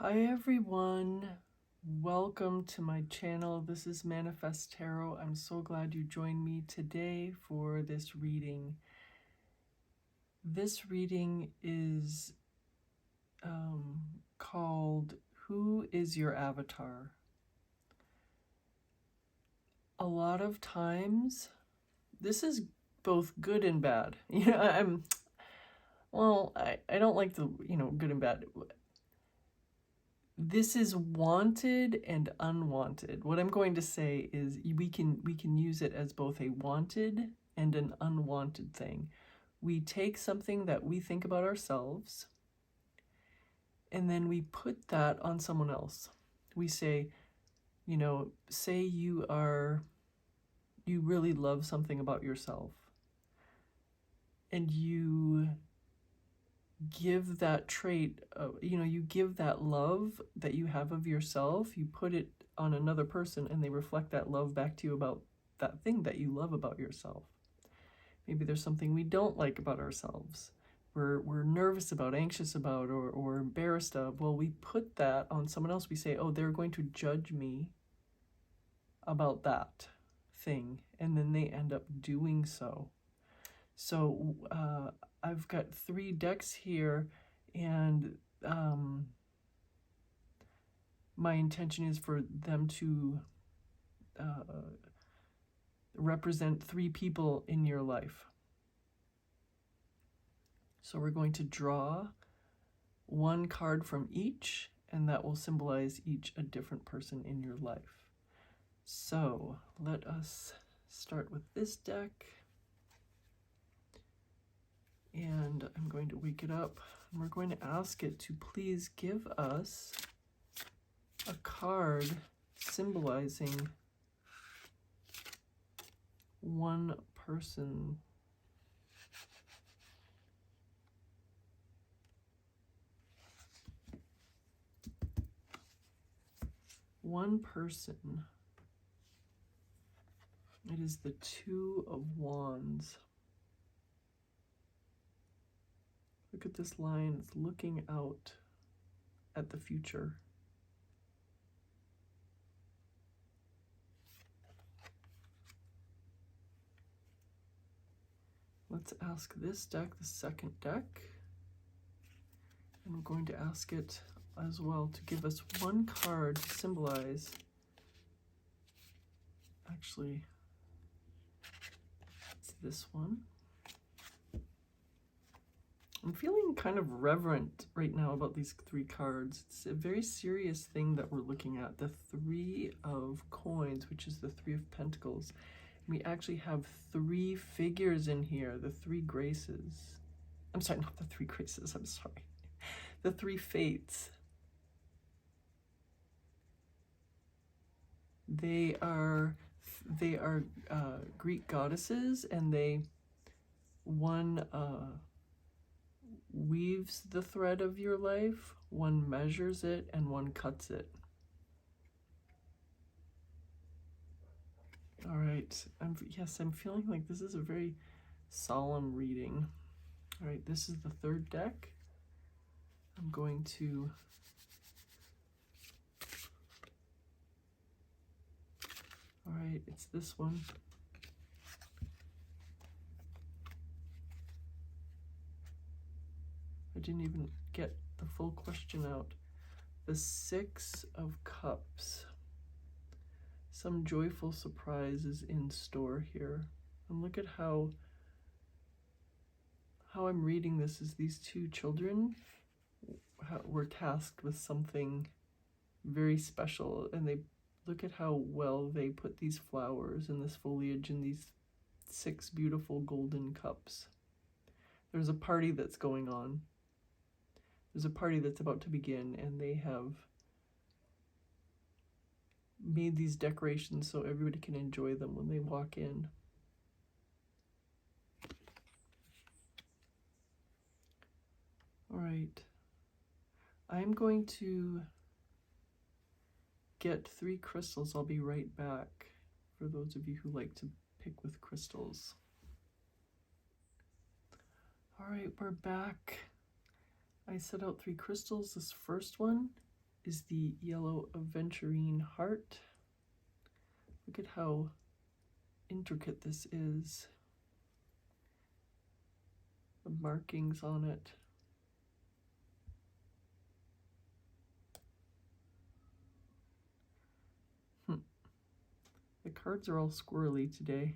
Hi everyone, welcome to my channel. This is Manifest Tarot. I'm so glad you joined me today for this reading. This reading is called Who is Your Avatar? A lot of times, this is both good and bad. I don't like the, good and bad. This is wanted and unwanted. What I'm going to say is we can use it as both a wanted and an unwanted thing. We take something that we think about ourselves and then we put that on someone else. We say, say you really love something about yourself and you give that trait, you give that love that you have of yourself, you put it on another person and they reflect that love back to you about that thing that you love about yourself. Maybe there's something we don't like about ourselves. We're nervous about, anxious about, or embarrassed of. Well, we put that on someone else. We say, oh, they're going to judge me about that thing. And then they end up doing so. So I've got 3 decks here, and my intention is for them to represent 3 people in your life. So we're going to draw 1 card from each, and that will symbolize each a different person in your life. So let us start with this deck. And I'm going to wake it up, and we're going to ask it to please give us a card symbolizing 1 person. One person. It is the 2 of Wands. Look at this line, it's looking out at the future. Let's ask this deck, the second deck, and we're going to ask it as well to give us 1 card to symbolize, actually, it's this one. I'm feeling kind of reverent right now about these 3 cards. It's a very serious thing that we're looking at. The 3 of Coins, which is the 3 of Pentacles. We actually have 3 figures in here, the 3 Graces. I'm sorry, not the 3 Graces, I'm sorry. The 3 Fates. They are Greek goddesses, and one weaves the thread of your life, one measures it, and one cuts it. All right, I'm feeling like this is a very solemn reading. All right, this is the 3rd deck. I'm going to all right, it's this one. I didn't even get the full question out. The 6 of Cups. Some joyful surprise is in store here. And look at how I'm reading this is these 2 children were tasked with something very special, and they look at how well they put these flowers and this foliage in these 6 beautiful golden cups. There's a party that's going on. There's a party that's about to begin, and they have made these decorations so everybody can enjoy them when they walk in. All right, I'm going to get 3 crystals. I'll be right back for those of you who like to pick with crystals. All right, we're back. I set out 3 crystals. This first one is the yellow aventurine heart. Look at how intricate this is. The markings on it. The cards are all squirrely today.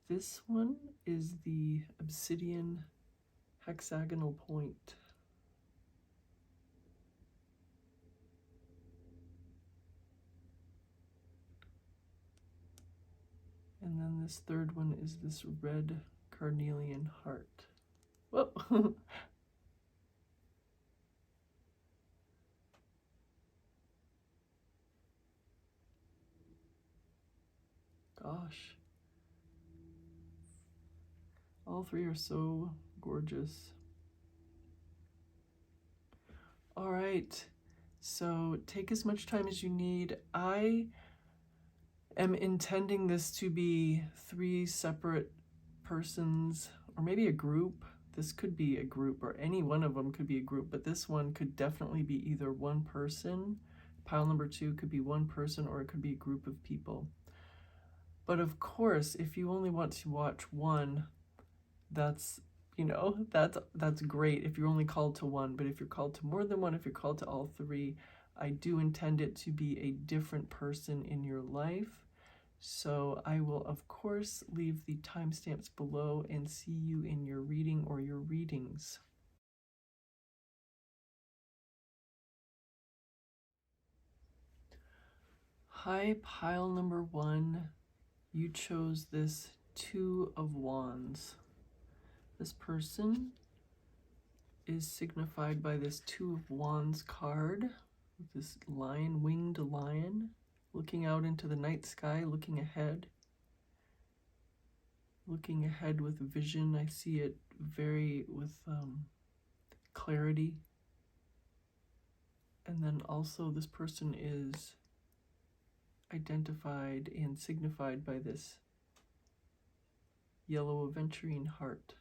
This one is the obsidian hexagonal point. And then this third one is this red carnelian heart. Whoa! Gosh. All three are so gorgeous. All right, so take as much time as you need. I am intending this to be 3 separate persons, or maybe a group. This could be a group, or any one of them could be a group, but this one could definitely be either one person. Pile number 2 could be one person, or it could be a group of people. But of course, if you only want to watch one, that's, you know, that's great if you're only called to one. But if you're called to more than one, if you're called to all 3, I do intend it to be a different person in your life. So I will, of course, leave the timestamps below and see you in your reading or your readings. Hi, pile number 1. You chose this 2 of Wands. This person is signified by this 2 of Wands card, with this lion, winged lion, looking out into the night sky, looking ahead with vision. I see it very with clarity. And then also this person is identified and signified by this yellow aventurine heart.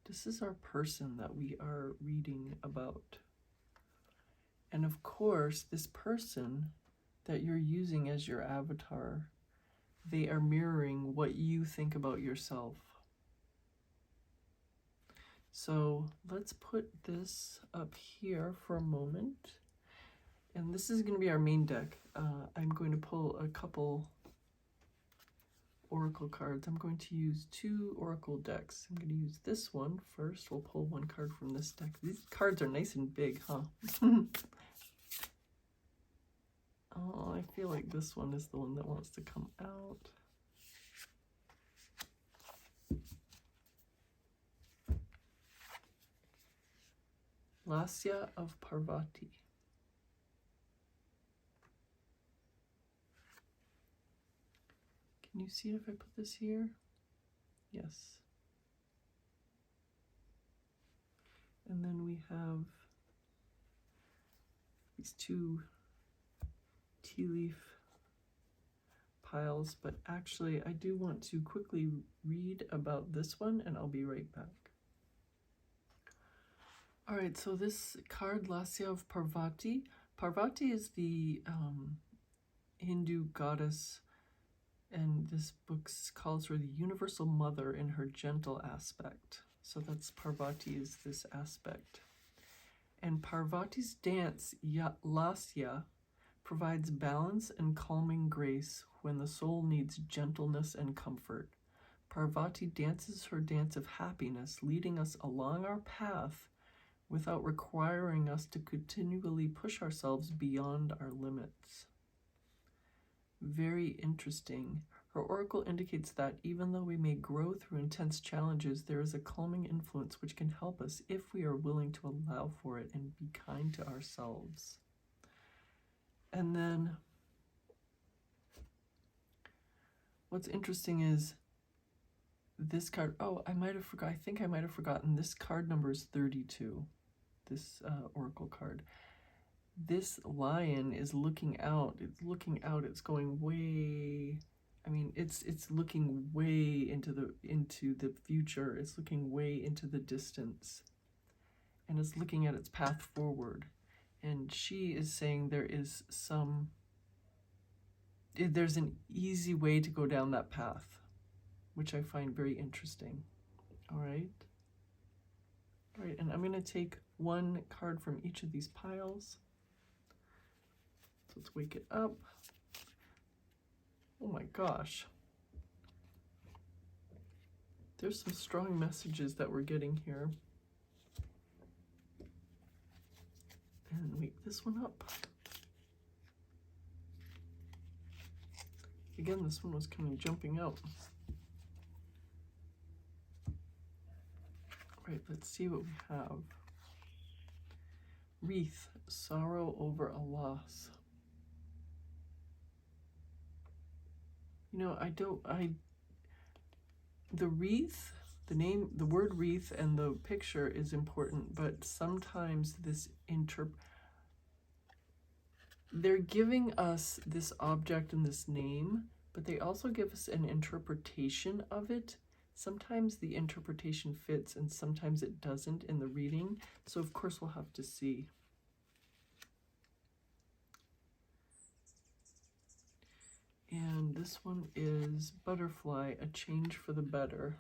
This is our person that we are reading about. And of course, this person that you're using as your avatar, they are mirroring what you think about yourself. So let's put this up here for a moment. And this is going to be our main deck. I'm going to pull a couple oracle cards. I'm going to use 2 oracle decks. I'm going to use this one first. We'll pull 1 card from this deck. These cards are nice and big, huh? Oh, I feel like this one is the one that wants to come out. Lasya of Parvati. Can you see it if I put this here? Yes. And then we have these 2 tea leaf piles, but actually I do want to quickly read about this one and I'll be right back. All right, so this card, Lasya of Parvati. Parvati is the Hindu goddess, and this book calls her the universal mother in her gentle aspect. So that's Parvati, is this aspect. And Parvati's dance, Lasya, provides balance and calming grace when the soul needs gentleness and comfort. Parvati dances her dance of happiness, leading us along our path without requiring us to continually push ourselves beyond our limits. Very interesting. Her oracle indicates that even though we may grow through intense challenges, there is a calming influence which can help us if we are willing to allow for it and be kind to ourselves. And then what's interesting is this card. Oh, I think I might have forgotten. This card number is 32, this oracle card. This lion is looking out. It's looking out. It's going way, I mean, it's looking way into the future. It's looking way into the distance. and is looking at its path forward. And she is saying there's an easy way to go down that path, which I find very interesting. All right. All right, and I'm going to take one card from each of these piles. So let's wake it up. Oh my gosh. There's some strong messages that we're getting here. And wake this one up. Again, this one was kind of jumping out. All right, let's see what we have. Wreath, sorrow over a loss. You know, the wreath, the word wreath and the picture is important, but sometimes they're giving us this object and this name, but they also give us an interpretation of it. Sometimes the interpretation fits and sometimes it doesn't in the reading. So of course we'll have to see. And this one is Butterfly, a change for the better.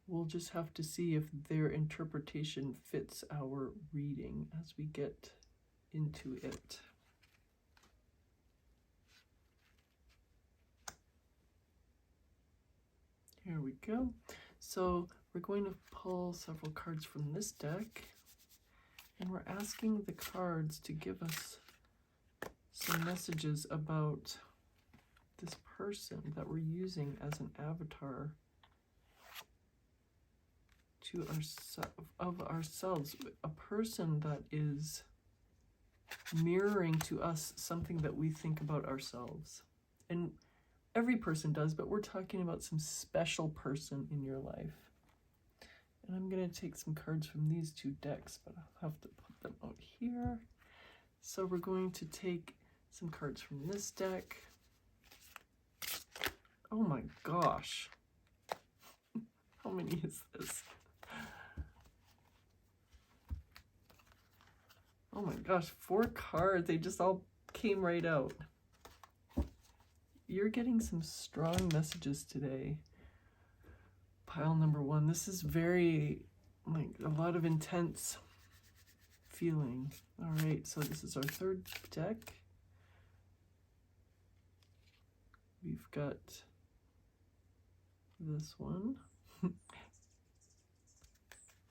We'll just have to see if their interpretation fits our reading as we get into it. Here we go. So we're going to pull several cards from this deck, and we're asking the cards to give us some messages about this person that we're using as an avatar to ourselves, a person that is mirroring to us something that we think about ourselves. And every person does, but we're talking about some special person in your life. And I'm going to take some cards from these two decks, but I'll have to put them out here. So we're going to take some cards from this deck. Oh my gosh. How many is this? Oh my gosh, 4 cards. They just all came right out. You're getting some strong messages today. Pile number 1. This is very, like, a lot of intense feeling. All right, so this is our 3rd deck. We've got this one.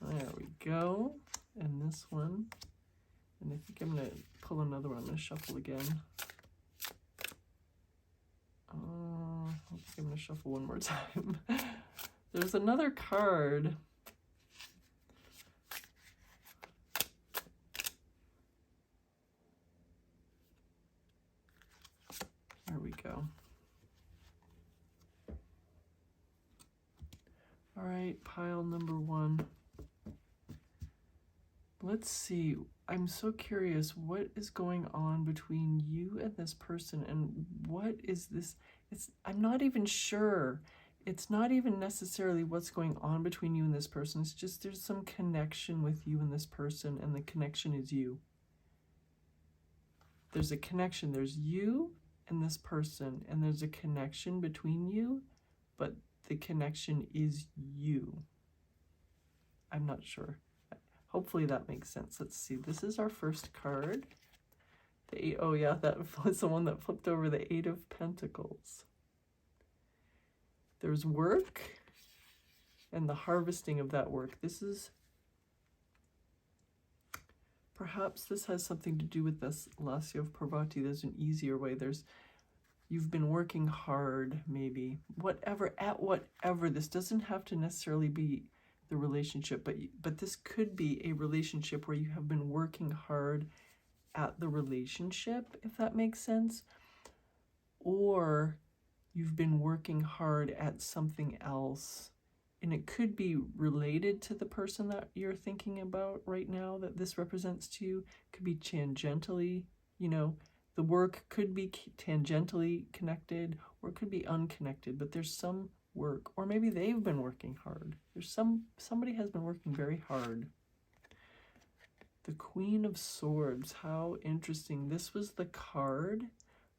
There we go. And this one. And I think I'm going to pull another one. I'm going to shuffle again. I think I'm going to shuffle one more time. There's another card. There we go. All right, pile number 1. Let's see. I'm so curious, what is going on between you and this person, and what is this? I'm not even sure. It's not even necessarily what's going on between you and this person. It's just there's some connection with you and this person, and the connection is you. There's a connection. There's you and this person, and there's a connection between you, but the connection is you. I'm not sure. Hopefully that makes sense. Let's see. This is our first card. The 8. Oh yeah, that was the one that flipped over, the 8 of Pentacles. There's work and the harvesting of that work. Perhaps this has something to do with this Lascia of Parvati. There's an easier way. You've been working hard, maybe. Whatever. This doesn't have to necessarily be the relationship, but this could be a relationship where you have been working hard at the relationship, if that makes sense. Or you've been working hard at something else, and it could be related to the person that you're thinking about right now that this represents to you. It could be tangentially, the work could be tangentially connected, or it could be unconnected, but there's some work, or maybe they've been working hard. There's somebody has been working very hard. The Queen of Swords, how interesting. This was the card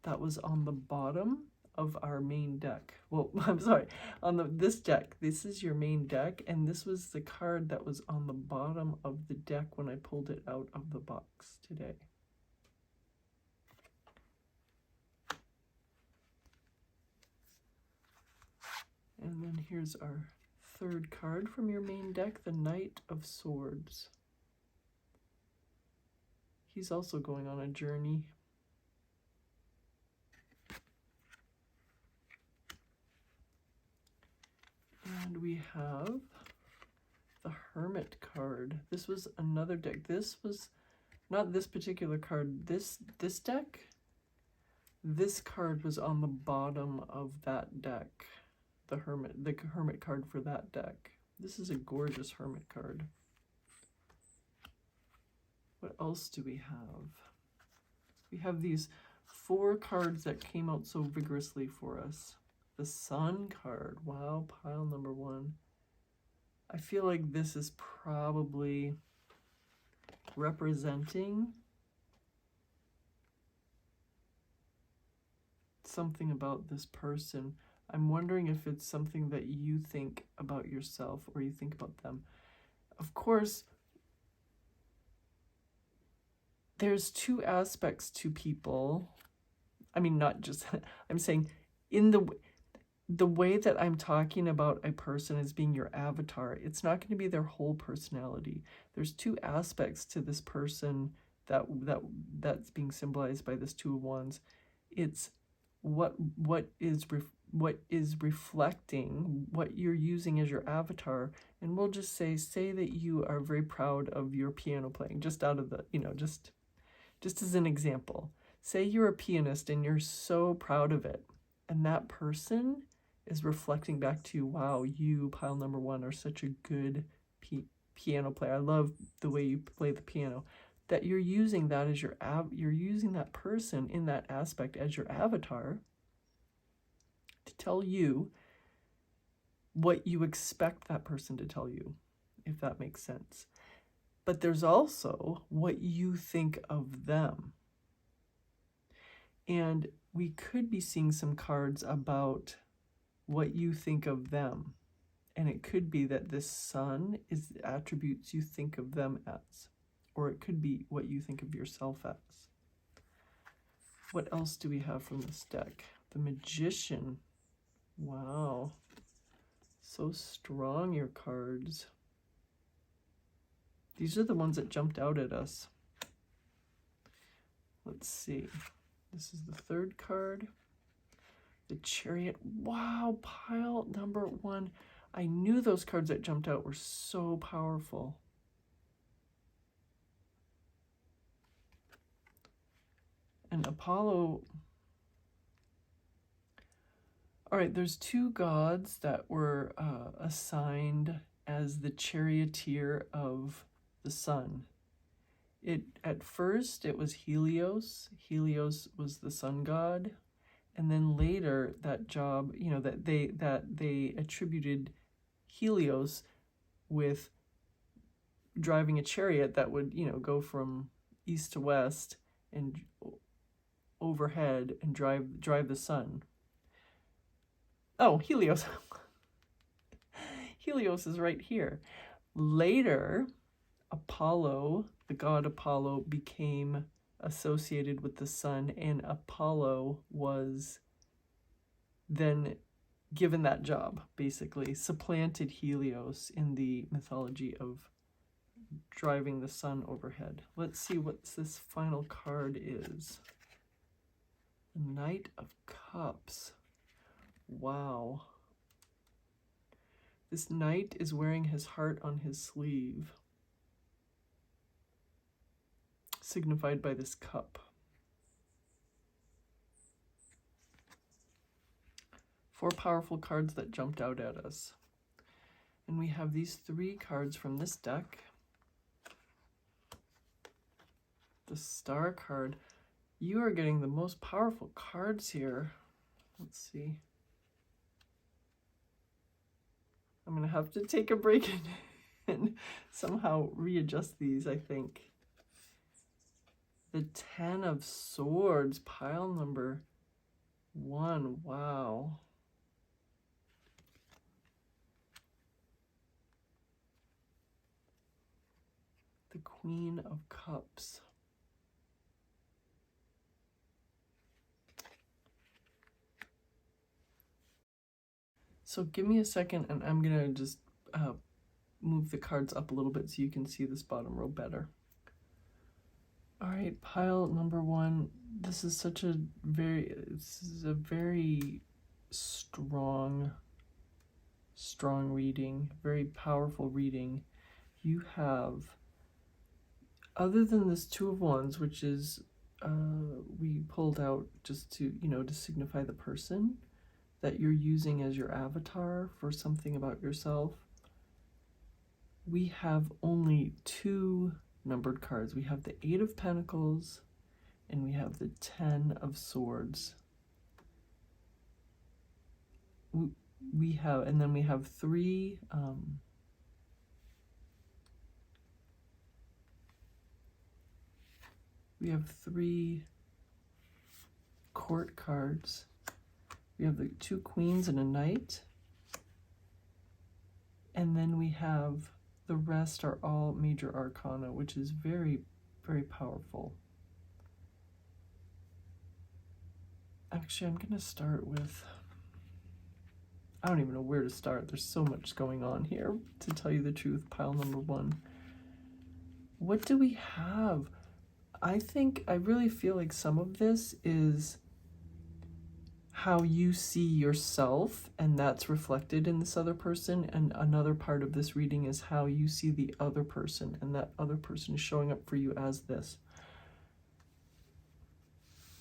that was on the bottom of our main deck. Well, I'm sorry, on this deck. This is your main deck, and this was the card that was on the bottom of the deck when I pulled it out of the box today. And then here's our third card from your main deck, the Knight of Swords. He's also going on a journey. And we have the Hermit card. This was another deck. This was not this particular card. This deck, this card was on the bottom of that deck. The Hermit card for that deck. This is a gorgeous Hermit card. What else do we have? We have these 4 cards that came out so vigorously for us. The Sun card. Wow, pile number 1. I feel like this is probably representing something about this person. I'm wondering if it's something that you think about yourself or you think about them. Of course, there's 2 aspects to people. I mean, not just, I'm saying in the way that I'm talking about a person as being your avatar, it's not going to be their whole personality. There's 2 aspects to this person that's being symbolized by this 2 of Wands. It's what is reflecting what you're using as your avatar. And we'll just say that you are very proud of your piano playing, just out of the, just as an example. Say you're a pianist and you're so proud of it, and that person is reflecting back to you, wow, you, pile number 1, are such a good piano player. I love the way you play the piano. That you're using that as you're using that person in that aspect as your avatar to tell you what you expect that person to tell you, if that makes sense. But there's also what you think of them. And we could be seeing some cards about what you think of them. And it could be that this Sun is the attributes you think of them as. Or it could be what you think of yourself as. What else do we have from this deck? The Magician. Wow. So strong, your cards. These are the ones that jumped out at us. Let's see. This is the 3rd card. The Chariot. Wow, pile number 1. I knew those cards that jumped out were so powerful. And Apollo. All right, there's 2 gods that were assigned as the charioteer of the sun. At first it was Helios. Helios was the sun god, and then later that job, that they attributed Helios with driving a chariot that would, go from east to west and overhead and drive the sun. Oh, Helios. Helios is right here. Later, Apollo, the god Apollo, became associated with the sun, and Apollo was then given that job, basically, supplanted Helios in the mythology of driving the sun overhead. Let's see what this final card is. The Knight of Cups. Wow. This knight is wearing his heart on his sleeve, signified by this cup. 4 powerful cards that jumped out at us. And we have these 3 cards from this deck. The Star card. You are getting the most powerful cards here. Let's see. I'm going to have to take a break and somehow readjust these, I think. The 10 of Swords, pile number 1. Wow. The Queen of Cups. So give me a second and I'm going to just move the cards up a little bit so you can see this bottom row better. All right, pile number 1. This is a very strong reading, very powerful reading. You have, other than this 2 of Wands, which is we pulled out just to, to signify the person that you're using as your avatar for something about yourself, we have only 2 numbered cards. We have the 8 of Pentacles and we have the 10 of Swords. We have, and then we have 3 court cards. We have the 2 queens and a knight. And then we have, the rest are all major arcana, which is very, very powerful. Actually, I'm going to start with, I don't even know where to start. There's so much going on here, to tell you the truth. Pile number 1. What do we have? I really feel like some of this is how you see yourself, and that's reflected in this other person. And another part of this reading is how you see the other person, and that other person is showing up for you as this.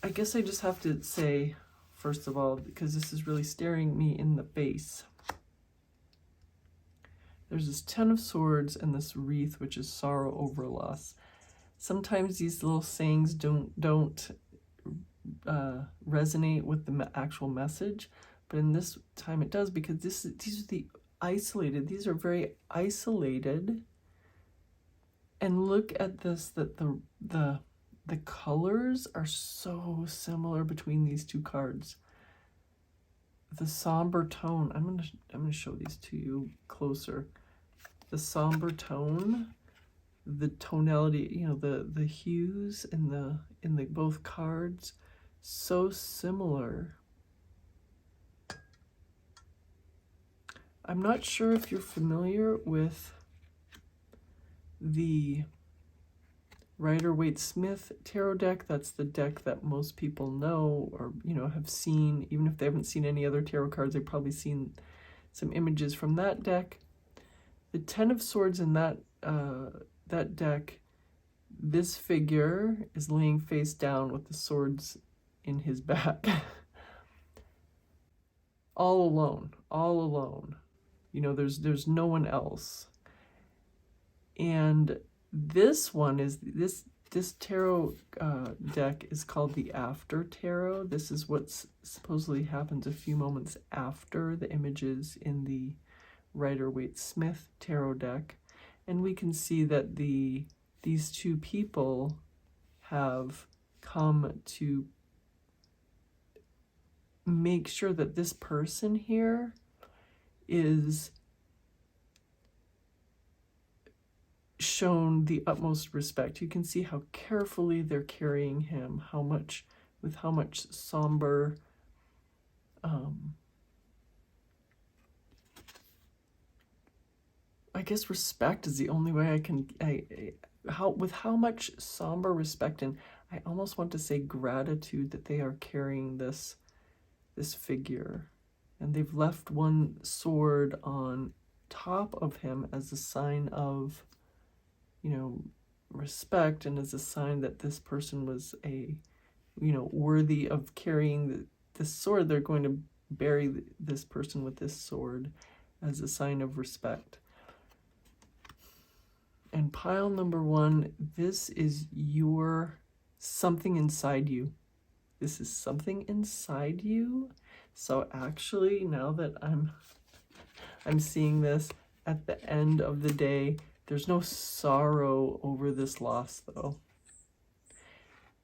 I guess I just have to say, first of all, because this is really staring me in the face, there's this 10 of Swords and this wreath, which is sorrow over loss. Sometimes these little sayings don't resonate with the actual message, but in this time it does, because these are the isolated. These are very isolated. And look at this, that the colors are so similar between these 2 cards. The somber tone, I'm gonna show these to you closer. The somber tone, the tonality, the hues in the both cards, so similar. I'm not sure if you're familiar with the Rider-Waite-Smith tarot deck. That's the deck that most people know, or have seen. Even if they haven't seen any other tarot cards, they've probably seen some images from that deck. The 10 of Swords in that deck, this figure is laying face down with the swords in his back. all alone. There's no one else. And this one is, this tarot deck is called the After Tarot. This is what supposedly happens a few moments after the images in the Rider-Waite-Smith tarot deck. And we can see that these 2 people have come to make sure that this person here is shown the utmost respect. You can see how carefully they're carrying him, with how much somber I guess respect is the only way I can, with how much somber respect, and I almost want to say gratitude, that they are carrying this figure. And they've left one sword on top of him as a sign of, respect, and as a sign that this person was worthy of carrying this sword. They're going to bury this person with this sword as a sign of respect. And pile number 1, this is something inside you. This is something inside you. So actually, now that I'm I'm seeing this at the end of the day. There's no sorrow over this loss, though,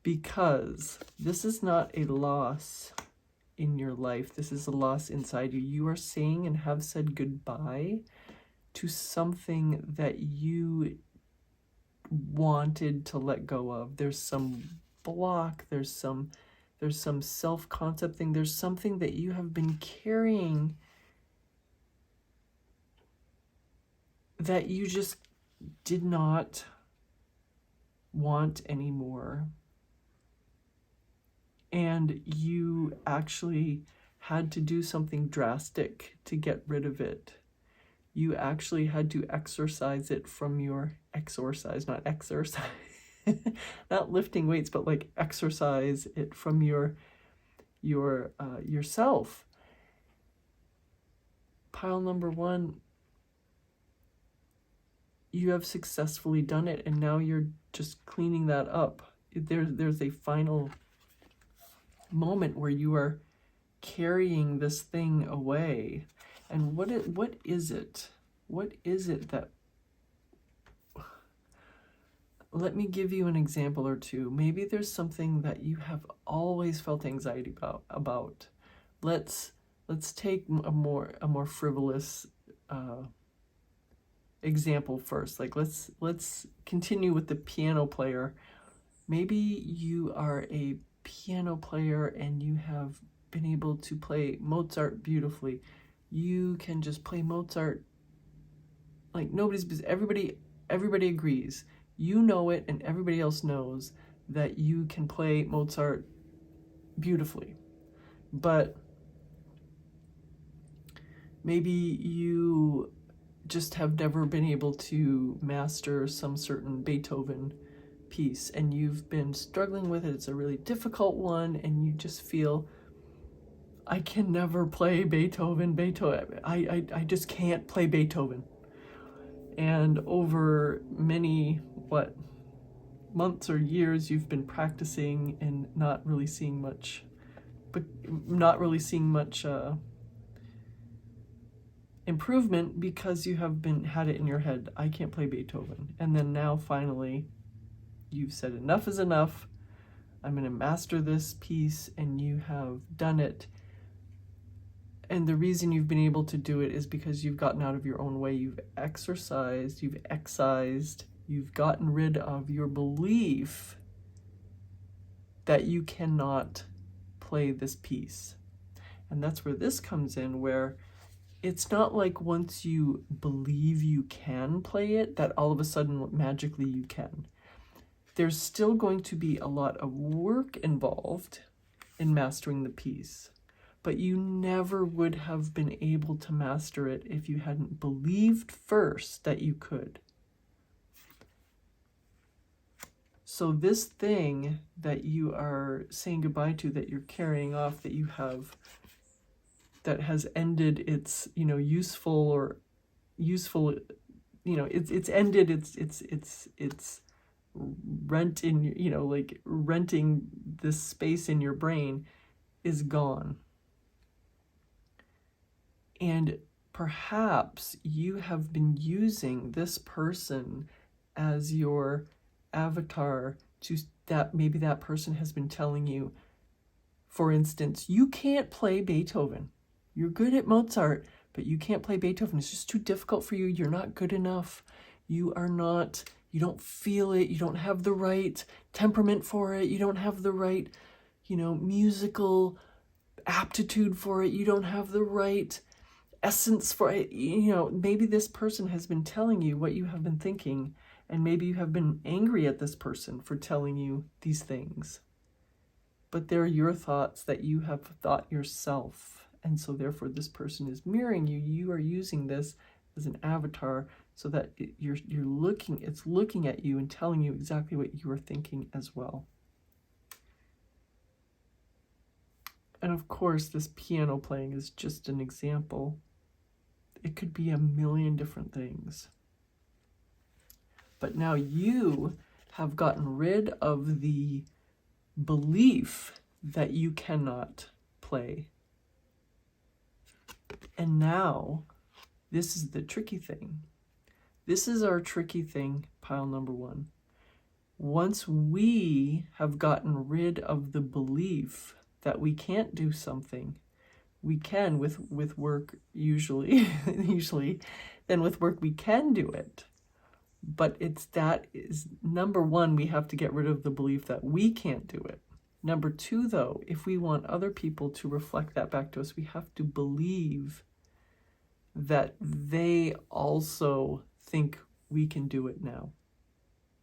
because this is not a loss in your life. This is a loss inside you. You are saying and have said goodbye to something that you wanted to let go of. There's some block, there's some self-concept thing, there's something that you have been carrying that you just did not want anymore. And you actually had to do something drastic to get rid of it. You actually had to exorcise it from your not exercise, not lifting weights, but like exorcise it from yourself. Pile number one, you have successfully done it, and now you're just cleaning that up. There's a final moment where you are carrying this thing away. And what is it? What is it that... Let me give you an example or two. Maybe there's something that you have always felt anxiety about. Let's take a more frivolous example first. Like let's continue with the piano player. Maybe you are a piano player and you have been able to play Mozart beautifully. You can just play Mozart like everybody agrees. You know it, and everybody else knows that you can play Mozart beautifully. But maybe you just have never been able to master some certain Beethoven piece, and you've been struggling with it. It's a really difficult one, and you just feel, I can never play Beethoven. I just can't play Beethoven. And over many, months or years, you've been practicing and not really seeing much improvement, because you have had it in your head, I can't play Beethoven. And then now finally you've said enough is enough, I'm going to master this piece, and you have done it. And the reason you've been able to do it is because you've gotten out of your own way. You've exercised, you've excised, you've gotten rid of your belief that you cannot play this piece. And that's where this comes in, where it's not like once you believe you can play it, that all of a sudden magically you can. There's still going to be a lot of work involved in mastering the piece, but you never would have been able to master it if you hadn't believed first that you could. So this thing that you are saying goodbye to, that you're carrying off, that has ended its, useful, it's ended its rent in, renting this space in your brain is gone. And perhaps you have been using this person as your avatar maybe that person has been telling you, for instance, you can't play Beethoven. You're good at Mozart, but you can't play Beethoven. It's just too difficult for you. You're not good enough. You don't feel it. You don't have the right temperament for it. You don't have the right, musical aptitude for it. You don't have the right essence for it. Maybe this person has been telling you what you have been thinking, and maybe you have been angry at this person for telling you these things. But they're your thoughts that you have thought yourself. And so therefore this person is mirroring you. You are using this as an avatar so that it's looking at you and telling you exactly what you are thinking as well. And of course, this piano playing is just an example. It could be a million different things. But now you have gotten rid of the belief that you cannot play. And now This is the tricky thing. This is our tricky thing, pile number one. Once we have gotten rid of the belief that we can't do something, we can with work usually, then with work we can do it. But that is number one, we have to get rid of the belief that we can't do it. Number two, though, if we want other people to reflect that back to us, we have to believe that they also think we can do it now.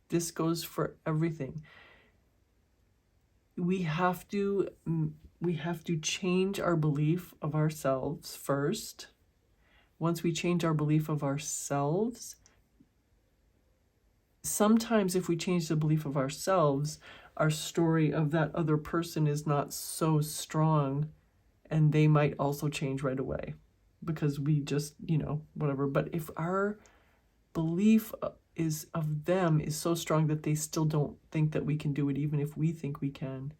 This goes for everything. We have to change our belief of ourselves first. Once we change our belief of ourselves, sometimes if we change the belief of ourselves, our story of that other person is not so strong, and they might also change right away because we just, whatever. But if our belief of them is so strong that they still don't think that we can do it, even if we think we can,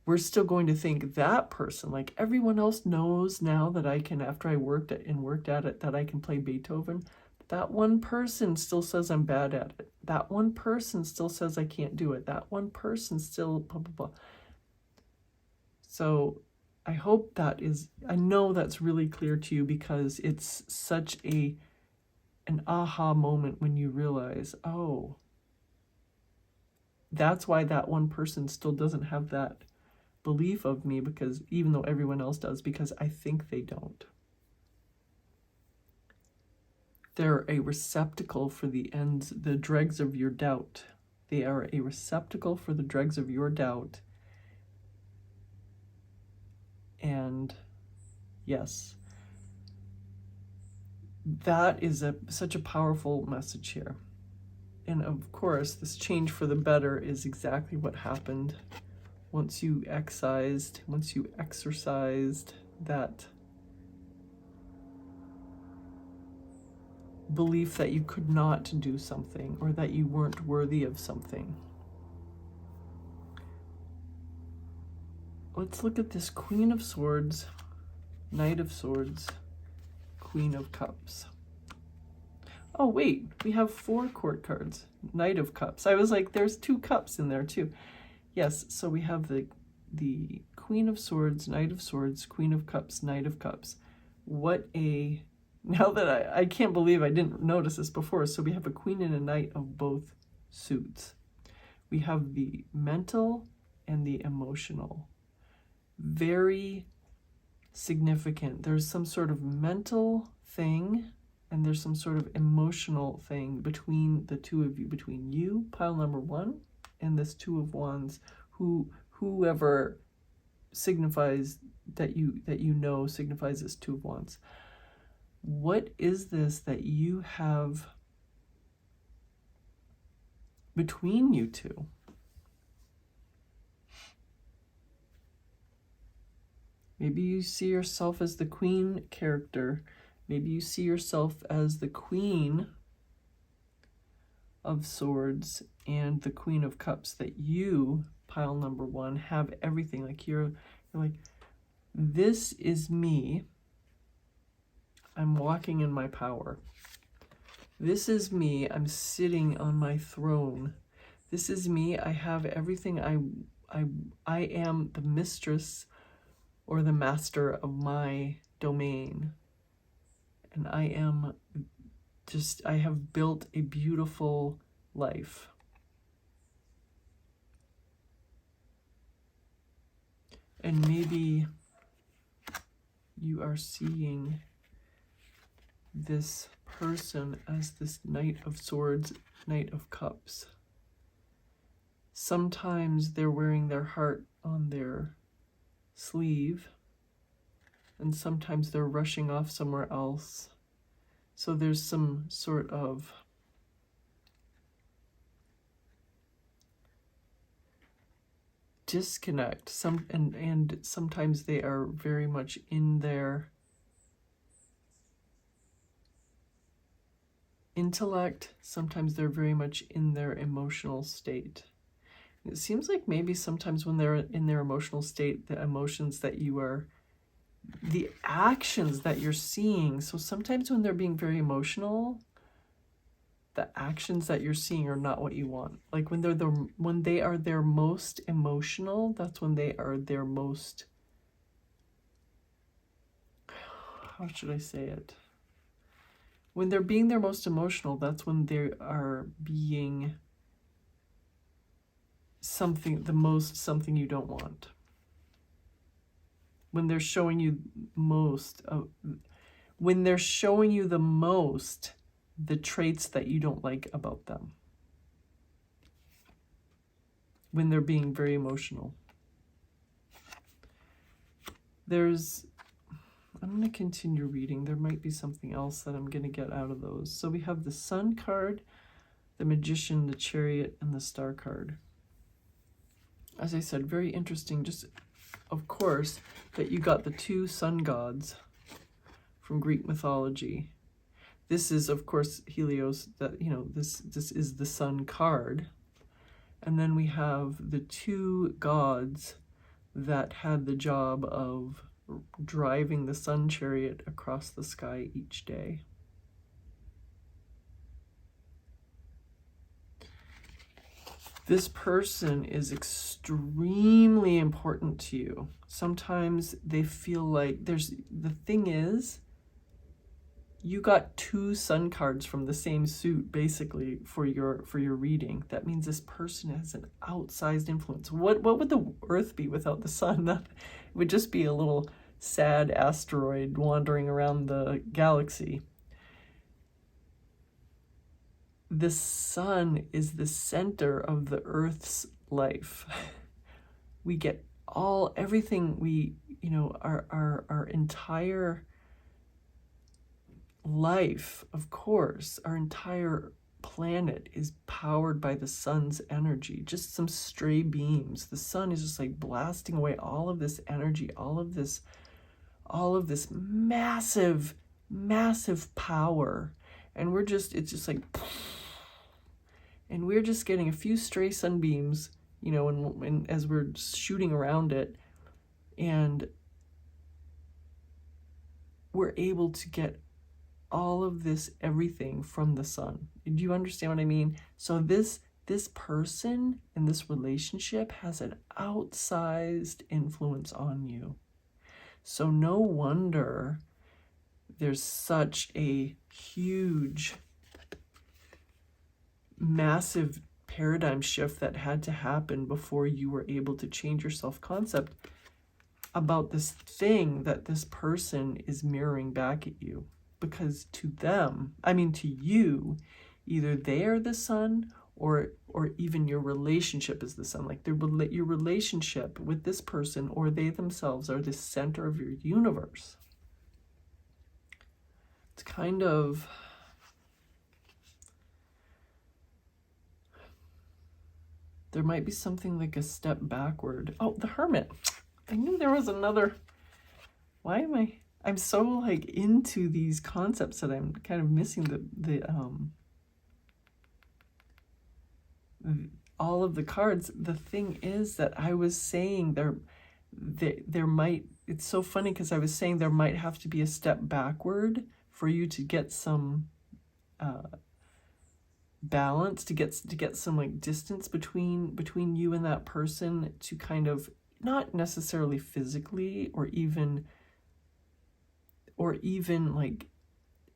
we're still going to think that person, like everyone else knows now that I can, after I worked at it, that I can play Beethoven. That one person still says I'm bad at it. That one person still says I can't do it. That one person still blah, blah, blah. So I hope I know that's really clear to you, because it's such an aha moment when you realize, oh, that's why that one person still doesn't have that belief of me, because even though everyone else does, because I think they don't. They're a receptacle for the dregs of your doubt. They are a receptacle for the dregs of your doubt. And yes, that is such a powerful message here. And of course, this change for the better is exactly what happened once you exercised that belief that you could not do something or that you weren't worthy of something. Let's look at this Queen of Swords, Knight of Swords, Queen of Cups. Oh wait, we have 4 court cards. Knight of Cups. I was like, there's 2 cups in there too. Yes, so we have the Queen of Swords, Knight of Swords, Queen of Cups, Knight of Cups. Now that I can't believe I didn't notice this before. So we have a queen and a knight of both suits. We have the mental and the emotional. Very significant. There's some sort of mental thing and there's some sort of emotional thing between the two of you, between you, pile number 1, and this 2 of Wands, whoever signifies that signifies this 2 of Wands. What is this that you have between you two? Maybe you see yourself as the queen character. Maybe you see yourself as the Queen of Swords and the Queen of Cups, that you, pile number 1, have everything. Like you're like, this is me. I'm walking in my power. This is me. I'm sitting on my throne. This is me. I have everything. I am the mistress or the master of my domain. And I have built a beautiful life. And maybe you are seeing this person as this Knight of Swords, Knight of Cups. Sometimes they're wearing their heart on their sleeve, and sometimes they're rushing off somewhere else. So there's some sort of disconnect. And sometimes they are very much in their intellect. Sometimes they're very much in their emotional state. It seems like maybe sometimes when they're in their emotional state, the emotions that you are the actions that you're seeing. So sometimes when they're being very emotional, the actions that you're seeing are not what you want. Like when they are their most emotional, that's when they are their most, how should I say it? When they're being their most emotional, that's when they are being something you don't want. When they're showing you when they're showing you the most the traits that you don't like about them. When they're being very emotional. I'm going to continue reading. There might be something else that I'm going to get out of those. So we have the Sun card, the Magician, the Chariot, and the Star card. As I said, very interesting. Just, of course, that you got the two sun gods from Greek mythology. This is, of course, Helios. That this is the Sun card, and then we have the two gods that had the job of driving the sun chariot across the sky each day. This person is extremely important to you. Sometimes they feel like the thing is, you got two sun cards from the same suit, basically, for your reading. That means this person has an outsized influence. What would the Earth be without the sun? That would just be a little sad asteroid wandering around the galaxy. The sun is the center of the Earth's life. We get everything our entire life, of course, our entire planet is powered by the sun's energy. Just some stray beams. The sun is just like blasting away all of this energy, all of this massive, massive power. And it's just like, and we're just getting a few stray sunbeams, and as we're shooting around it, and we're able to get all of this, everything from the sun. Do you understand what I mean? So this person in this relationship has an outsized influence on you. So no wonder there's such a huge, massive paradigm shift that had to happen before you were able to change your self-concept about this thing that this person is mirroring back at you. Because to you, either they are the sun or even your relationship is the sun. Like your relationship with this person or they themselves are the center of your universe. It's kind of... There might be something like a step backward. Oh, the Hermit. I knew there was another... Why am I'm so like into these concepts that I'm kind of missing all of the cards. The thing is that I was saying there might, it's so funny because I was saying there might have to be a step backward for you to get some balance, to get some like distance between you and that person, to kind of, not necessarily physically or even like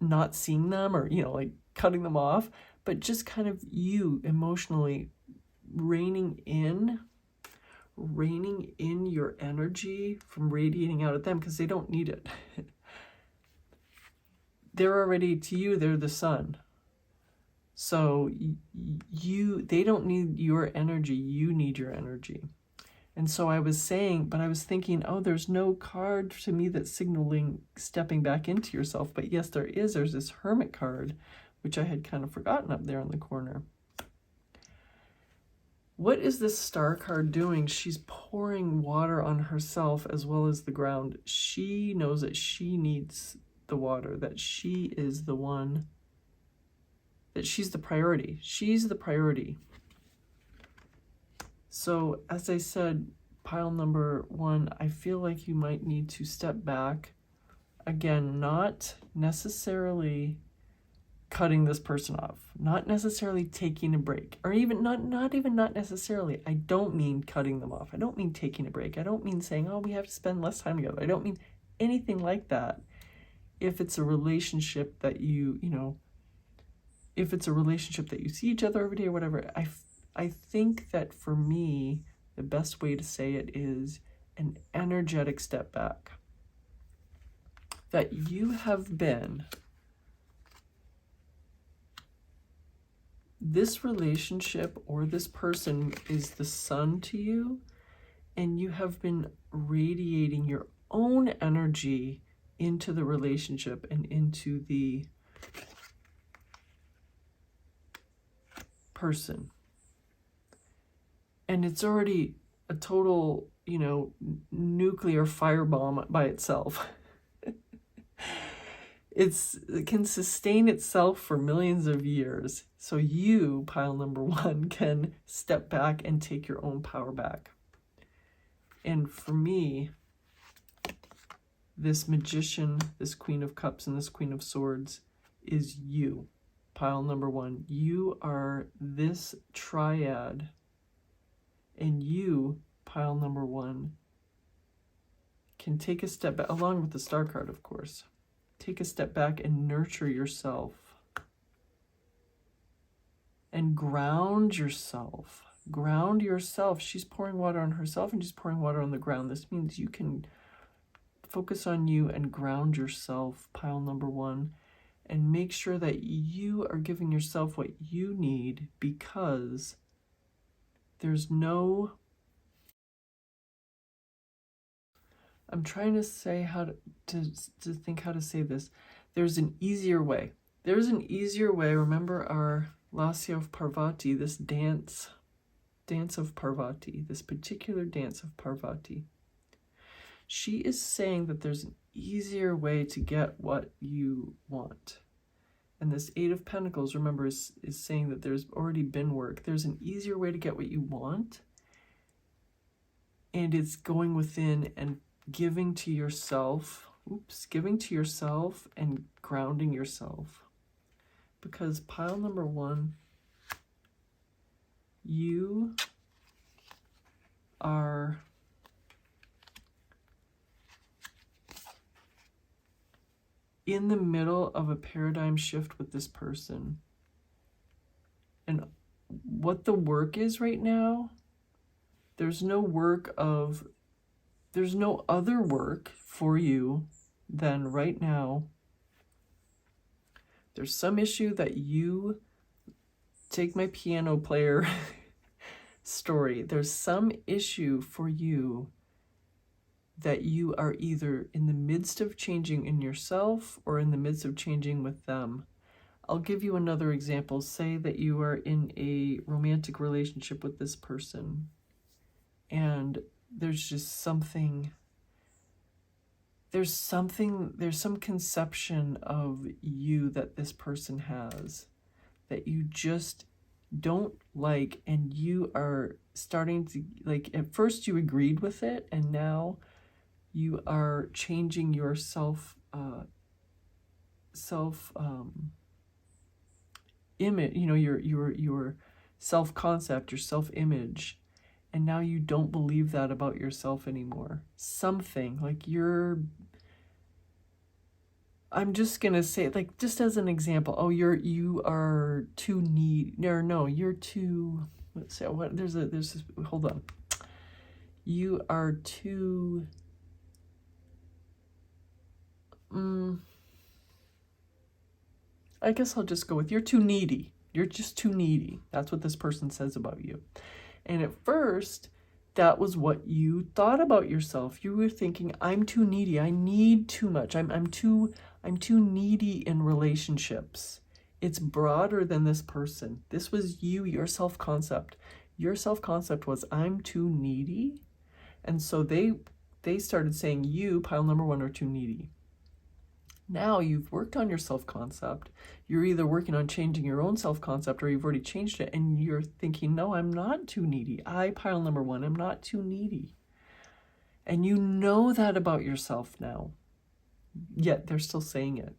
not seeing them or like cutting them off, but just kind of you emotionally reining in your energy from radiating out at them, because they don't need it. They're already, to you, they're the sun. So they don't need your energy, you need your energy. And so I was thinking, oh, there's no card to me that's signaling stepping back into yourself. But yes, there's this Hermit card, which I had kind of forgotten up there in the corner. What is this Star card doing? She's pouring water on herself as well as the ground. She knows that she needs the water, that she is the one, that she's the priority. She's the priority. So, as I said, pile number 1, I feel like you might need to step back. Again, not necessarily cutting this person off, not necessarily taking a break, or even not necessarily. I don't mean cutting them off. I don't mean taking a break. I don't mean saying, oh, we have to spend less time together. I don't mean anything like that. If it's a relationship that if it's a relationship that you see each other every day or whatever, I think that for me, the best way to say it is an energetic step back. That you have been, this relationship or this person is the sun to you, and you have been radiating your own energy into the relationship and into the person. And it's already a total, nuclear firebomb by itself. It can sustain itself for millions of years. So you, pile number 1, can step back and take your own power back. And for me, this Magician, this Queen of Cups, and this Queen of Swords is you, pile number 1. You are this triad. And you, pile number 1, can take a step back, along with the Star card, of course. Take a step back and nurture yourself. And ground yourself. Ground yourself. She's pouring water on herself and she's pouring water on the ground. This means you can focus on you and ground yourself, pile number 1, and make sure that you are giving yourself what you need, because there's no... I'm trying to say to think how to say this. There's an easier way. There's an easier way. Remember our Lasya of Parvati, this dance of Parvati, this particular dance of Parvati. She is saying that there's an easier way to get what you want. And this 8 of Pentacles, remember, is saying that there's already been work. There's an easier way to get what you want. And it's going within and giving to yourself, and grounding yourself. Because pile number 1, you are in the middle of a paradigm shift with this person. And what the work is right now, there's no other work for you than right now. There's some issue that you, take my piano player story, there's some issue for you that you are either in the midst of changing in yourself or in the midst of changing with them. I'll give you another example. Say that you are in a romantic relationship with this person, and there's just something, there's some conception of you that this person has that you just don't like, and you are starting to, like, at first you agreed with it, and now you are changing your image, your self-concept, your self-image, and now you don't believe that about yourself anymore. Something like I'm just gonna say, like, just as an example, oh, you are too you're too, let's say, what, there's this, hold on. You are too, I guess I'll just go with, you're too needy. You're just too needy. That's what this person says about you. And at first, that was what you thought about yourself. You were thinking, I'm too needy. I need too much. I'm too needy in relationships. It's broader than this person. This was you, your self-concept. Your self-concept was, I'm too needy. And so they started saying, you, pile number 1, are too needy. Now you've worked on your self-concept. You're either working on changing your own self-concept, or you've already changed it, and you're thinking, no, I'm not too needy. I, pile number 1, am not too needy. And you know that about yourself now, yet they're still saying it.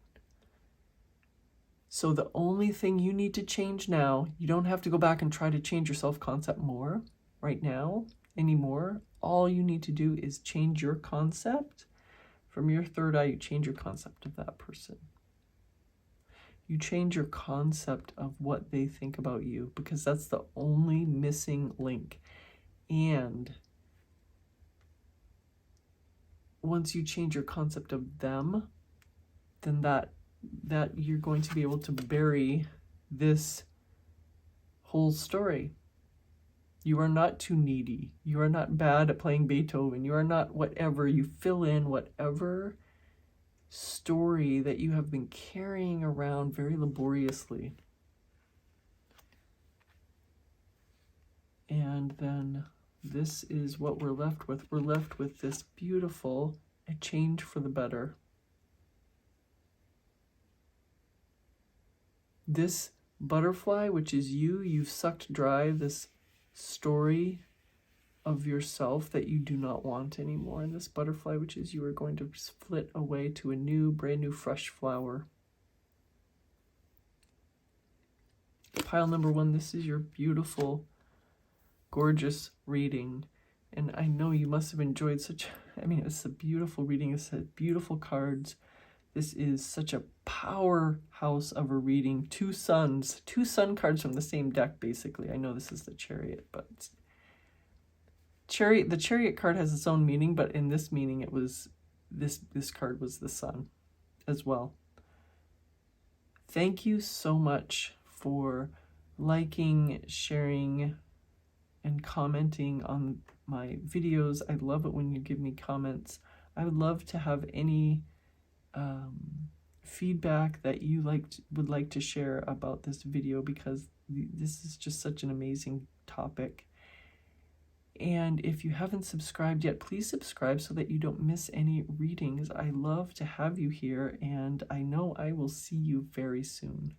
So the only thing you need to change now, you don't have to go back and try to change your self-concept more right now anymore. All you need to do is change your concept. From your third eye, you change your concept of that person. You change your concept of what they think about you, because that's the only missing link. And once you change your concept of them, then that you're going to be able to bury this whole story. You are not too needy. You are not bad at playing Beethoven. You are not whatever. You fill in whatever story that you have been carrying around very laboriously. And then this is what we're left with. We're left with this beautiful, a change for the better. This butterfly, which is you, you've sucked dry this story of yourself that you do not want anymore. And this butterfly, which is you, are going to flit away to a new, brand new, fresh flower. Pile number 1, this is your beautiful, gorgeous reading. And I know you must have enjoyed it's a beautiful reading. It's beautiful cards. This is such a powerhouse of a reading. 2 sun cards from the same deck, basically. I know this is the Chariot, but the Chariot card has its own meaning, but in this meaning, it was this card was the Sun as well. Thank you so much for liking, sharing, and commenting on my videos. I love it when you give me comments. I would love to have any feedback that you would like to share about this video, because this is just such an amazing topic. And if you haven't subscribed yet, please subscribe so that you don't miss any readings. I love to have you here, and I know I will see you very soon.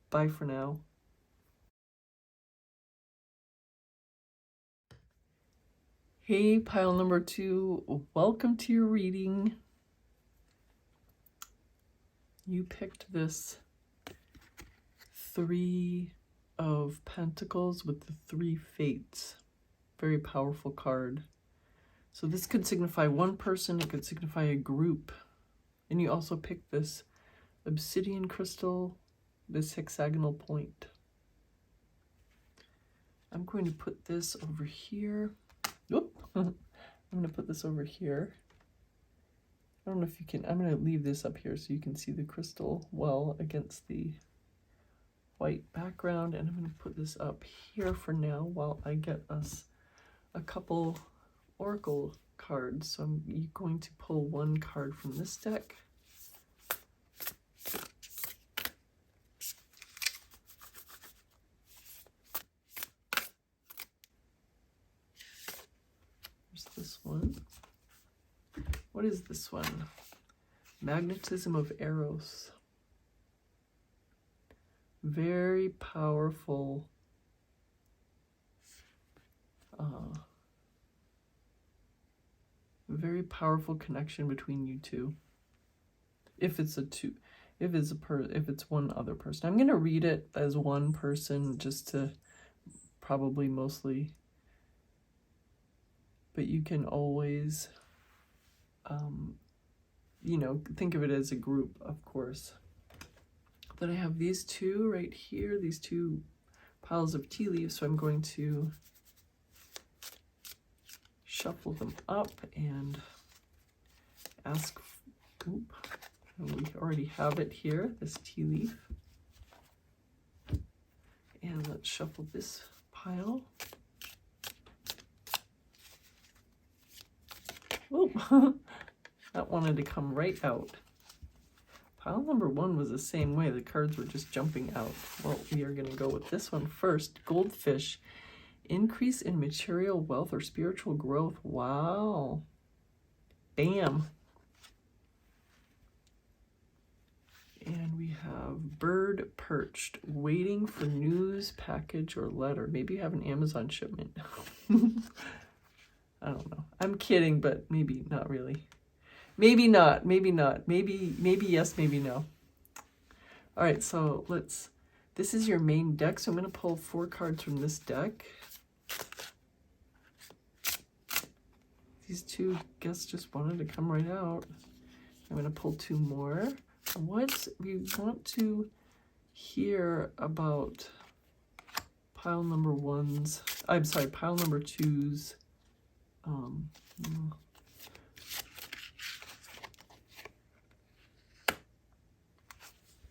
Bye for now. Hey, pile number 2, welcome to your reading. You picked this 3 of Pentacles with the 3 Fates. Very powerful card. So this could signify one person, it could signify a group. And you also picked this obsidian crystal, this hexagonal point. I'm going to put this over here. Oop. I'm going to put this over here. I don't know if you can, I'm going to leave this up here so you can see the crystal well against the white background. And I'm going to put this up here for now while I get us a couple oracle cards. So I'm going to pull 1 card from this deck. There's this one. What is this one? Magnetism of Eros. Very powerful. Very powerful connection between you two. If it's one other person. I'm going to read it as one person just to probably mostly, but you can always think of it as a group, of course. Then I have these 2 right here, these 2 piles of tea leaves, so I'm going to shuffle them up and ask, we already have it here, this tea leaf. And let's shuffle this pile. Oh, that wanted to come right out. Pile number 1 was the same way. The cards were just jumping out. Well, we are going to go with this one first. Goldfish. Increase in material wealth or spiritual growth. Wow. Bam. And we have bird perched, waiting for news, package, or letter. Maybe you have an Amazon shipment. I don't know. I'm kidding, but maybe not really. Maybe not. Maybe not. Maybe yes, maybe no. All right, so this is your main deck. So I'm going to pull 4 cards from this deck. These 2 guests just wanted to come right out. I'm going to pull 2 more. What we want to hear about pile number 1's, I'm sorry, pile number 2's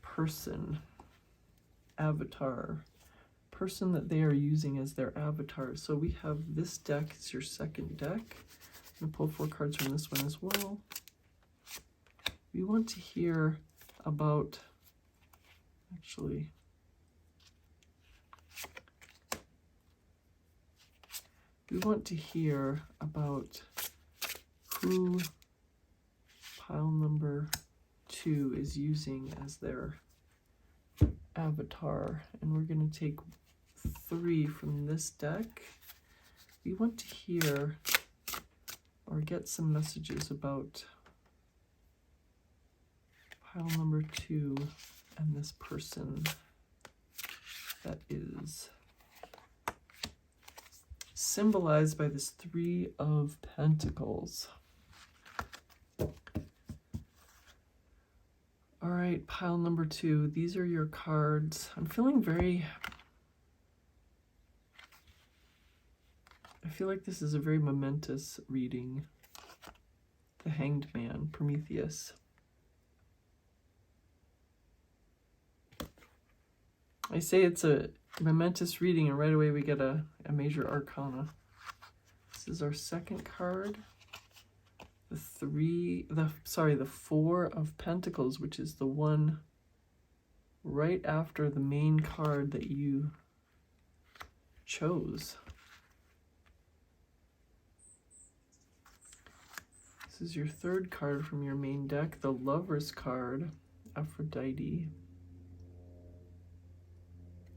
person, avatar, person that they are using as their avatar. So we have this deck, it's your second deck. I'm going to pull 4 cards from this one as well. We want to hear about, actually, we want to hear about who pile number 2 is using as their avatar. And we're going to take 3 from this deck. We want to hear or get some messages about pile number 2 and this person that is symbolized by this 3 of Pentacles. All right, pile number 2. These are your cards. I'm feeling I feel like this is a very momentous reading. The Hanged Man, Prometheus. I say it's a momentous reading, and right away we get a major arcana. This is our second card. The 4 of Pentacles, which is the one right after the main card that you chose. This is your third card from your main deck, the Lover's card, Aphrodite.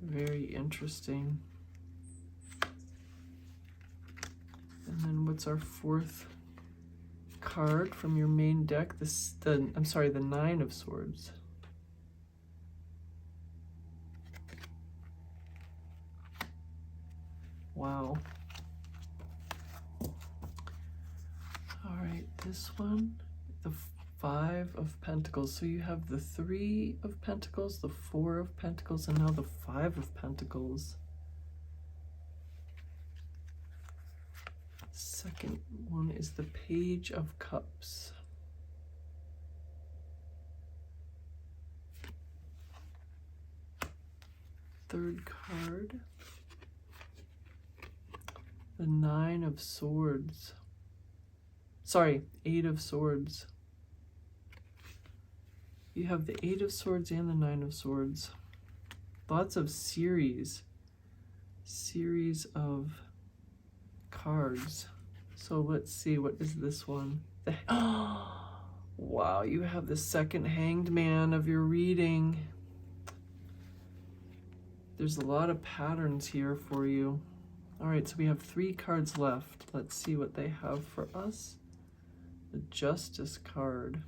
Very interesting. And then what's our 4th card from your main deck? The 9 of Swords. Wow. All right, this one, the 5 of Pentacles. So you have the 3 of Pentacles, the 4 of Pentacles, and now the 5 of Pentacles. Second one is the Page of Cups. Third card, the 9 of Swords. Sorry, 8 of Swords. You have the 8 of Swords and the 9 of Swords. Lots of series of cards. So let's see, what is this one? Wow, you have the second Hanged Man of your reading. There's a lot of patterns here for you. All right, so we have 3 cards left. Let's see what they have for us. The Justice card.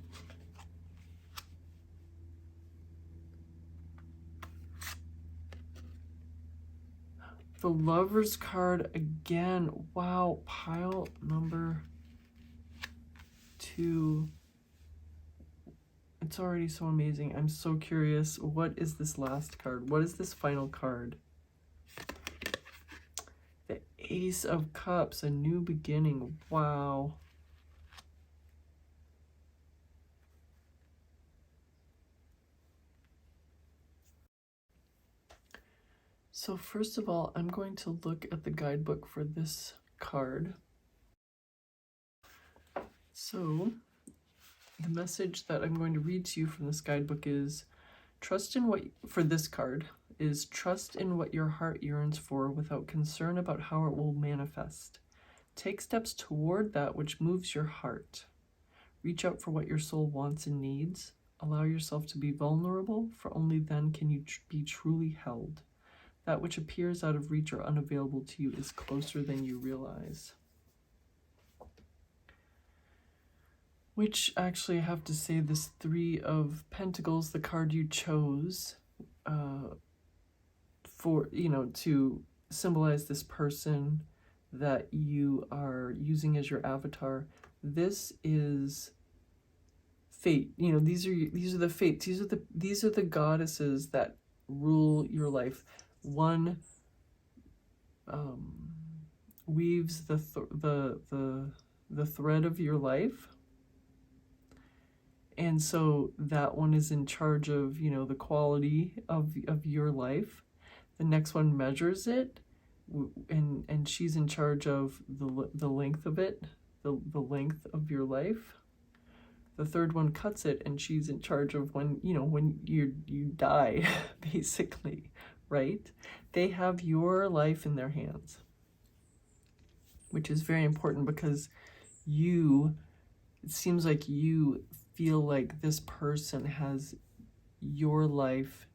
The Lover's card again. Wow, pile number 2. It's already so amazing. I'm so curious. What is this last card? What is this final card? The Ace of Cups, a new beginning. Wow. So first of all, I'm going to look at the guidebook for this card. So the message that I'm going to read to you from this guidebook is, trust in what your heart yearns for without concern about how it will manifest. Take steps toward that which moves your heart. Reach out for what your soul wants and needs. Allow yourself to be vulnerable, for only then can you be truly held. That which appears out of reach or unavailable to you is closer than you realize. which actually I have to say this Three of Pentacles, the card you chose for, to symbolize this person that you are using as your avatar. This is fate. These are the fates. These are the goddesses that rule your life. One weaves the thread of your life, and so that one is in charge of the quality of your life. The next one measures it, and she's in charge of the length of it, the length of your life. The third one cuts it, and she's in charge of when you die, basically, right? They have your life in their hands, which is very important because it seems like you feel like this person has your life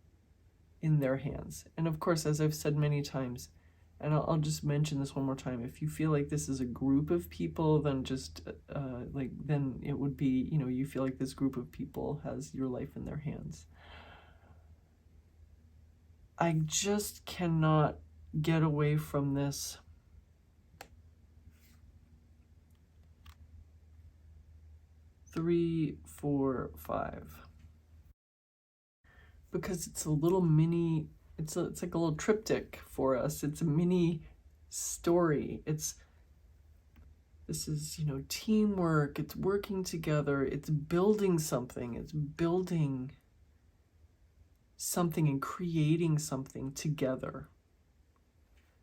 in their hands. And of course, as I've said many times, and I'll just mention this one more time, if you feel like this is a group of people, then then it would be, you feel like this group of people has your life in their hands. I just cannot get away from this. Three, 4, 5. Because it's a little mini, it's like a little triptych for us. It's a mini story. This is, teamwork. It's working together. It's building something. It's building something and creating something together.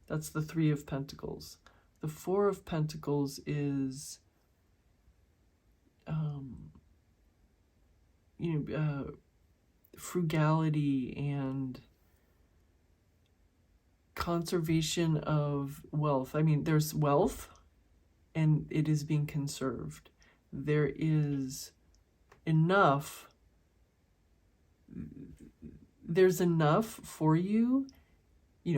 That's the Three of Pentacles. The Four of Pentacles is, frugality and conservation of wealth. I mean, there's wealth and it is being conserved. There is enough. There's enough for you,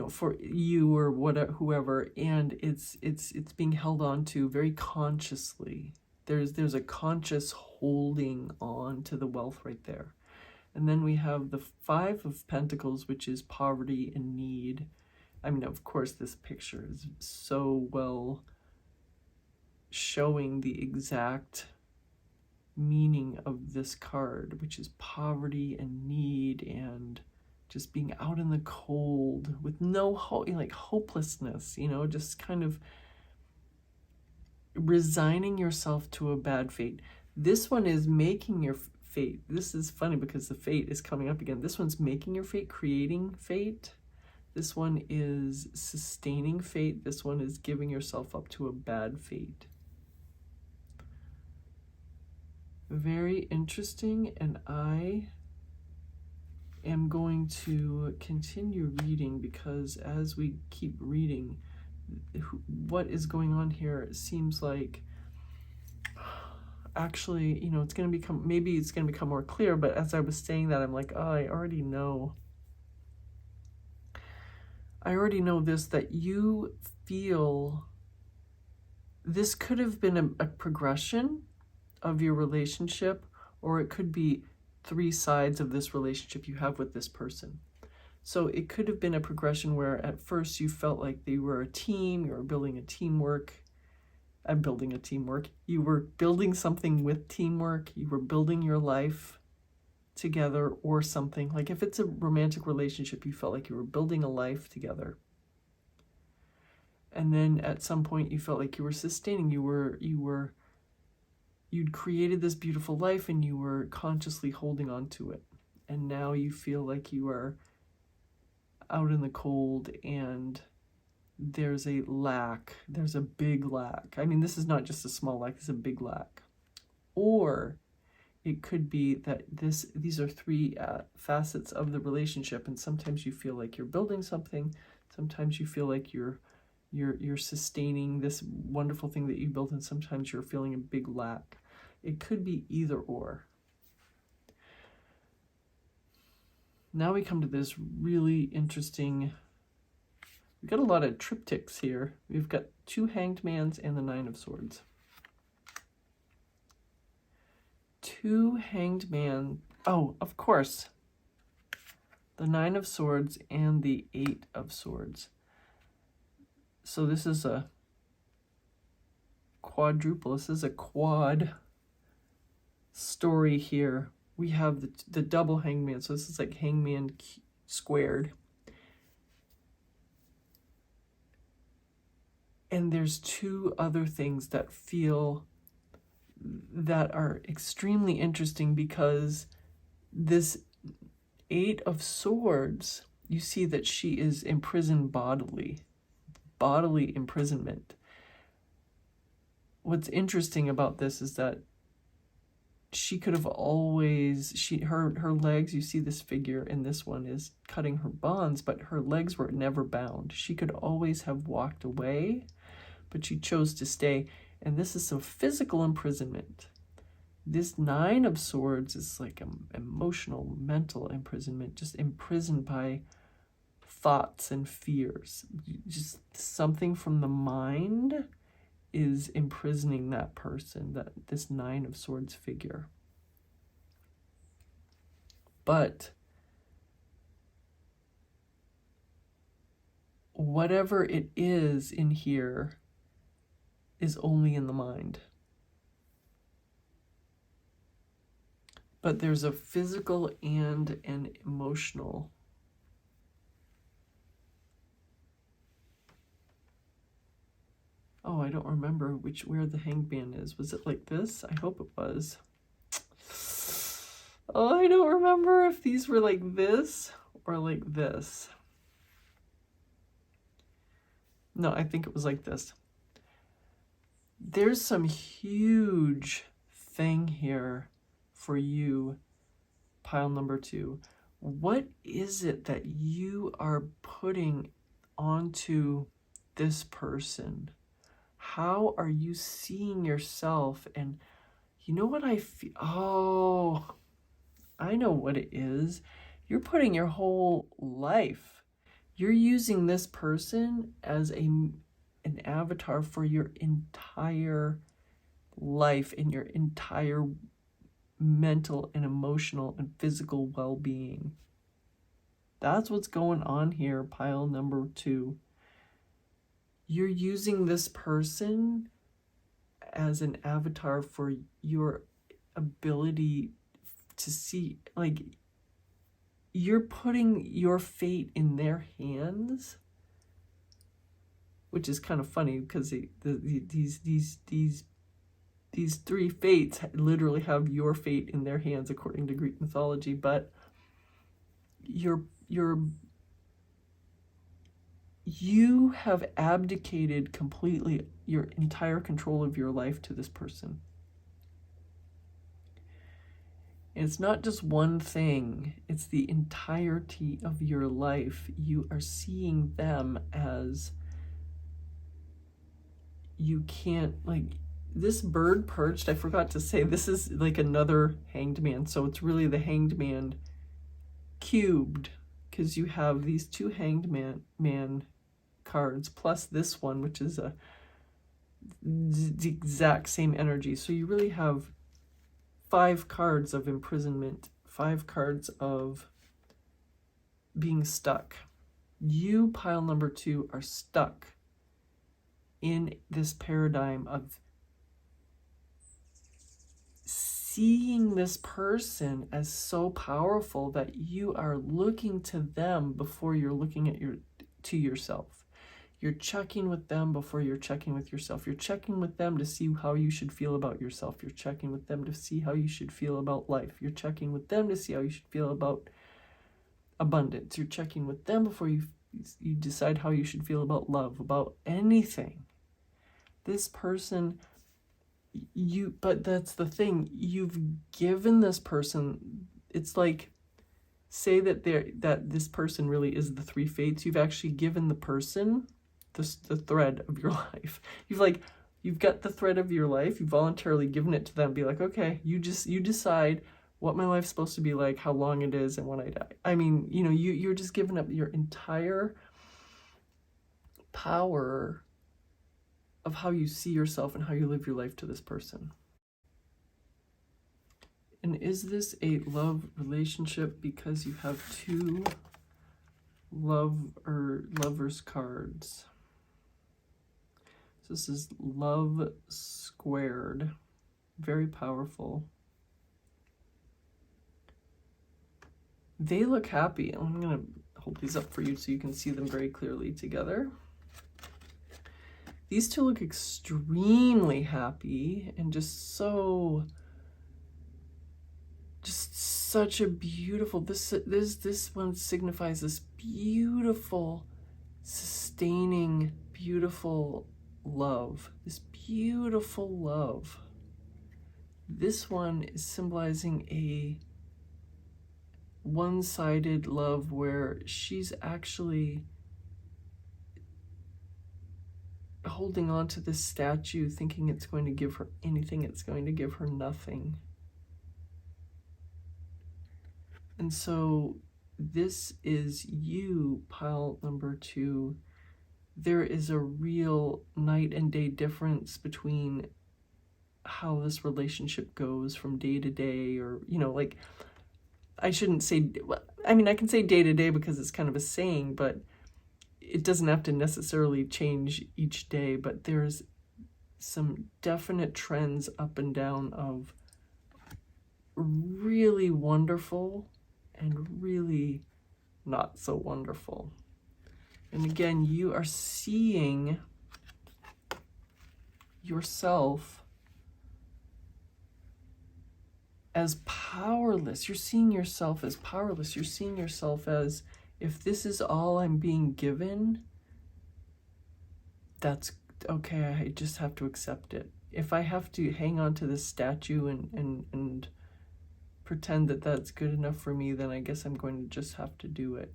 for you or whatever, whoever, and it's being held on to very consciously. There's a conscious holding on to the wealth right there. And then we have the Five of Pentacles, which is poverty and need. I mean, of course, this picture is so well showing the exact meaning of this card, which is poverty and need and just being out in the cold with no hope, like hopelessness, just kind of resigning yourself to a bad fate. This one is making your fate. This is funny because the fate is coming up again. This one's making your fate, creating fate. This one is sustaining fate. This one is giving yourself up to a bad fate. Very interesting, and I am going to continue reading because as we keep reading, what is going on here seems like actually, it's going to become, maybe it's going to become more clear, but as I was saying that, I'm like, oh, I already know this, that you feel this could have been a progression of your relationship, or it could be three sides of this relationship you have with this person. So it could have been a progression where at first you felt like they were a team, you were building a teamwork. I'm building a teamwork. You were building something with teamwork. You were building your life together or something. Like if it's a romantic relationship, you felt like you were building a life together. And then at some point you felt like you were sustaining. You'd created this beautiful life and you were consciously holding on to it. And now you feel like you are out in the cold and there's a lack. There's a big lack. I mean, this is not just a small lack, it's a big lack. Or it could be that these are three facets of the relationship, and sometimes you feel like you're building something, sometimes you feel like you're sustaining this wonderful thing that you built, and sometimes you're feeling a big lack. It could be either or. Now we come to this really interesting, we've got a lot of triptychs here. We've got two Hanged Mans and the Nine of Swords. two hanged man. Oh, of course. The 9 of Swords and the 8 of Swords. So this is a quadruple. This is a quad story here. We have the double hangman. So this is like hangman squared. And there's two other things that are extremely interesting, because this 8 of Swords, you see that she is imprisoned bodily imprisonment. What's interesting about this is that she could have always, her legs, you see this figure in this one is cutting her bonds, but her legs were never bound. She could always have walked away, but she chose to stay. And this is some physical imprisonment. This 9 of Swords is like an emotional, mental imprisonment, just imprisoned by thoughts and fears. Just something from the mind is imprisoning that person, this 9 of Swords figure. But whatever it is in here is only in the mind. But there's a physical and an emotional. Oh, I don't remember where the hanged man is. Was it like this? I hope it was. Oh, I don't remember if these were like this or like this. No, I think it was like this. There's some huge thing here for you, pile number 2. What is it that you are putting onto this person? How are you seeing yourself? And you know what I feel? Oh, I know what it is. You're putting your whole life. You're using this person as an avatar for your entire life and your entire mental and emotional and physical well-being. That's what's going on here, pile number 2. You're using this person as an avatar for your ability to see, like, you're putting your fate in their hands, which is kind of funny because these 3 fates literally have your fate in their hands according to Greek mythology, but you have abdicated completely your entire control of your life to this person. And it's not just one thing, it's the entirety of your life. You are seeing them as, you can't, like, this bird perched, I forgot to say, this is like another hanged man. So it's really the hanged man cubed, because you have these 2 hanged man cards plus this one, which is the exact same energy. So you really have 5 cards of imprisonment, 5 cards of being stuck. You, pile number 2, are stuck in this paradigm of seeing this person as so powerful that you are looking to them before you're looking at yourself. You're checking with them before you're checking with yourself. You're checking with them to see how you should feel about yourself. You're checking with them to see how you should feel about life. You're checking with them to see how you should feel about abundance. You're checking with them before you decide how you should feel about love, about anything. This person, but that's the thing, you've given this person, it's like, say that this person really is the 3 fates. You've actually given the person the thread of your life. You've got the thread of your life. You've voluntarily given it to them. Be like, okay, you decide what my life's supposed to be like, how long it is, and when I die. I mean, you're just giving up your entire power of how you see yourself and how you live your life to this person. And is this a love relationship because you have two love or lovers cards? So this is love squared. Very powerful. They look happy. I'm going to hold these up for you so you can see them very clearly together. These two look extremely happy and just such a beautiful, this one signifies this beautiful, sustaining, beautiful love. This beautiful love. This one is symbolizing a one-sided love where she's actually holding on to this statue, thinking it's going to give her anything. It's going to give her nothing. And so this is you, pile number 2. There is a real night and day difference between how this relationship goes from day to day, or, you know, like, I shouldn't say, I mean, I can say day to day because it's kind of a saying, but it doesn't have to necessarily change each day. But there's some definite trends up and down of really wonderful and really not so wonderful. And again, you are seeing yourself as powerless. You're seeing yourself as powerless. You're seeing yourself as, if this is all I'm being given, that's okay. I just have to accept it. If I have to hang on to this statue and pretend that that's good enough for me, then I guess I'm going to just have to do it.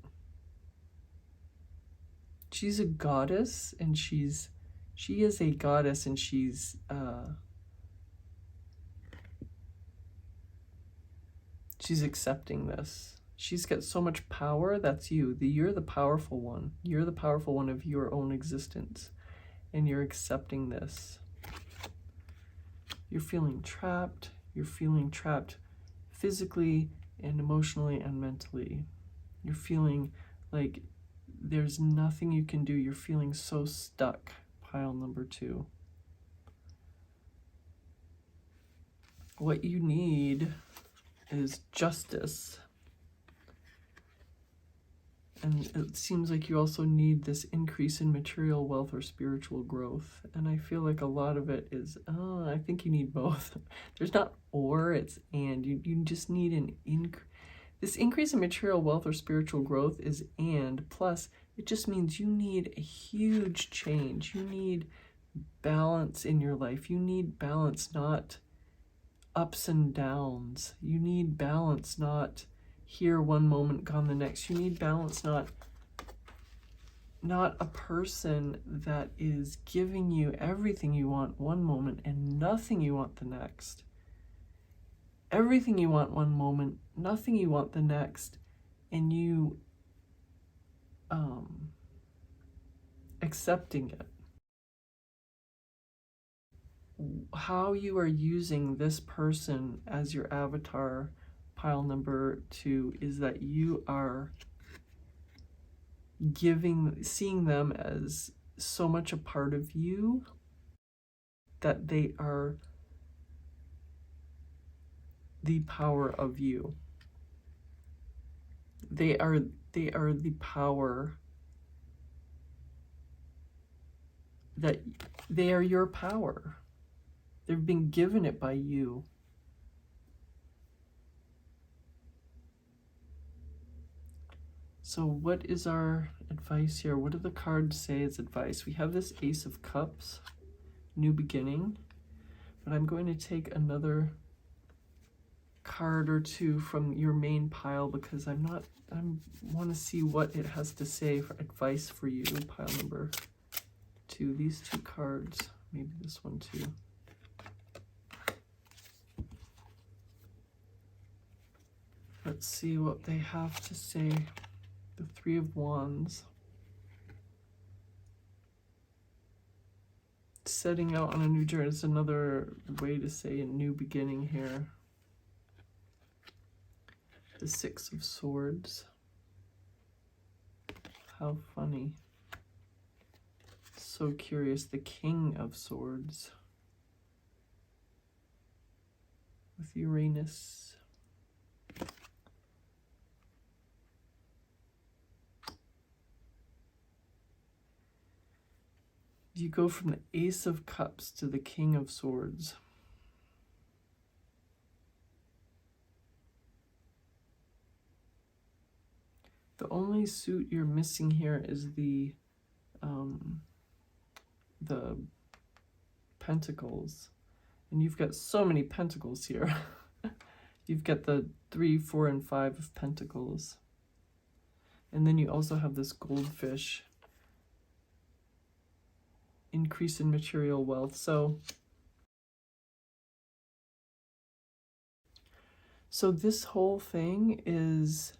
She's a goddess, and she is a goddess, and she's accepting this. She's got so much power. That's you. You're the powerful one. You're the powerful one of your own existence, and you're accepting this. You're feeling trapped. You're feeling trapped physically and emotionally and mentally. You're feeling like there's nothing you can do. You're feeling so stuck, pile number 2. What you need is justice. And it seems like you also need this increase in material wealth or spiritual growth. And I feel like a lot of it is, I think you need both. There's not or, it's and. You just need this increase in material wealth or spiritual growth is and, plus it just means you need a huge change. You need balance in your life. You need balance, not ups and downs. You need balance, not here one moment, gone the next. You need balance, not a person that is giving you everything you want one moment and nothing you want the next. Everything you want one moment, nothing you want the next, and you accepting it. How you are using this person as your avatar, pile number 2, is that you are seeing them as so much a part of you that they are the power of you. They are the power, that they are your power. They've been given it by you. So what is our advice here? What do the cards say as advice? We have this Ace of Cups, new beginning, but I'm going to take another card or two from your main pile because I want to see what it has to say for advice for you, pile number 2. These 2 cards, maybe this one too. Let's see what they have to say. The 3 of Wands. Setting out on a new journey is another way to say a new beginning here. the Six of Swords. How funny. So curious. The King of Swords with Uranus. You go from the Ace of Cups to the King of Swords. The only suit you're missing here is the Pentacles. And you've got so many Pentacles here. You've got the 3, 4, and 5 of Pentacles. And then you also have this Goldfish. Increase in material wealth. So this whole thing is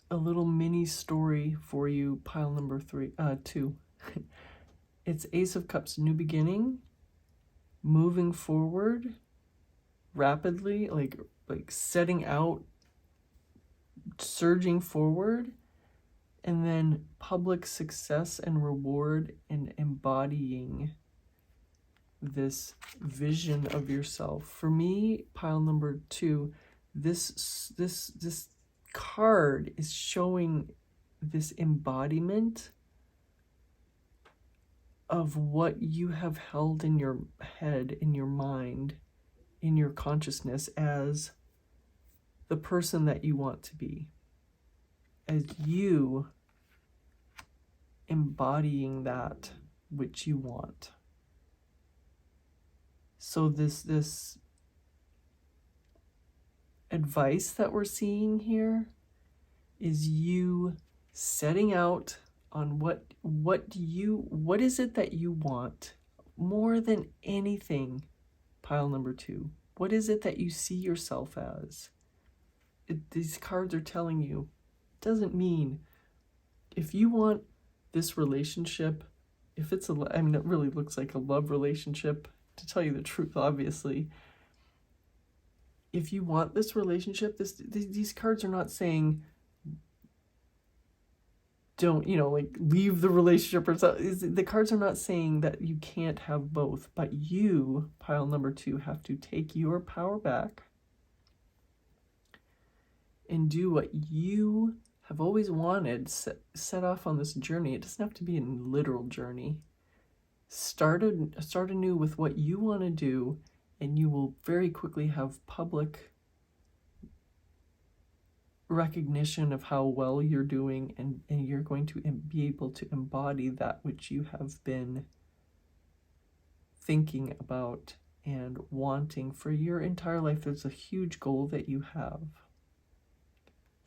a little mini story for you, pile number 2. It's Ace of Cups, new beginning, moving forward rapidly, like setting out, surging forward, and then public success and reward, and embodying this vision of yourself. For me, pile number 2, this card is showing this embodiment of what you have held in your head, in your mind, in your consciousness as the person that you want to be, as you embodying that which you want. So this advice that we're seeing here is you setting out on what is it that you want more than anything, pile number 2. What is it that you see yourself as? These cards are telling you, it doesn't mean if you want this relationship, if it's it really looks like a love relationship, to tell you the truth, obviously. If you want this relationship, these cards are not saying don't, leave the relationship or something. The cards are not saying that you can't have both, but you, pile number 2, have to take your power back and do what you have always wanted. Set off on this journey. It doesn't have to be a literal journey. Start anew with what you want to do, and you will very quickly have public recognition of how well you're doing, and you're going to be able to embody that which you have been thinking about and wanting for your entire life. There's a huge goal that you have.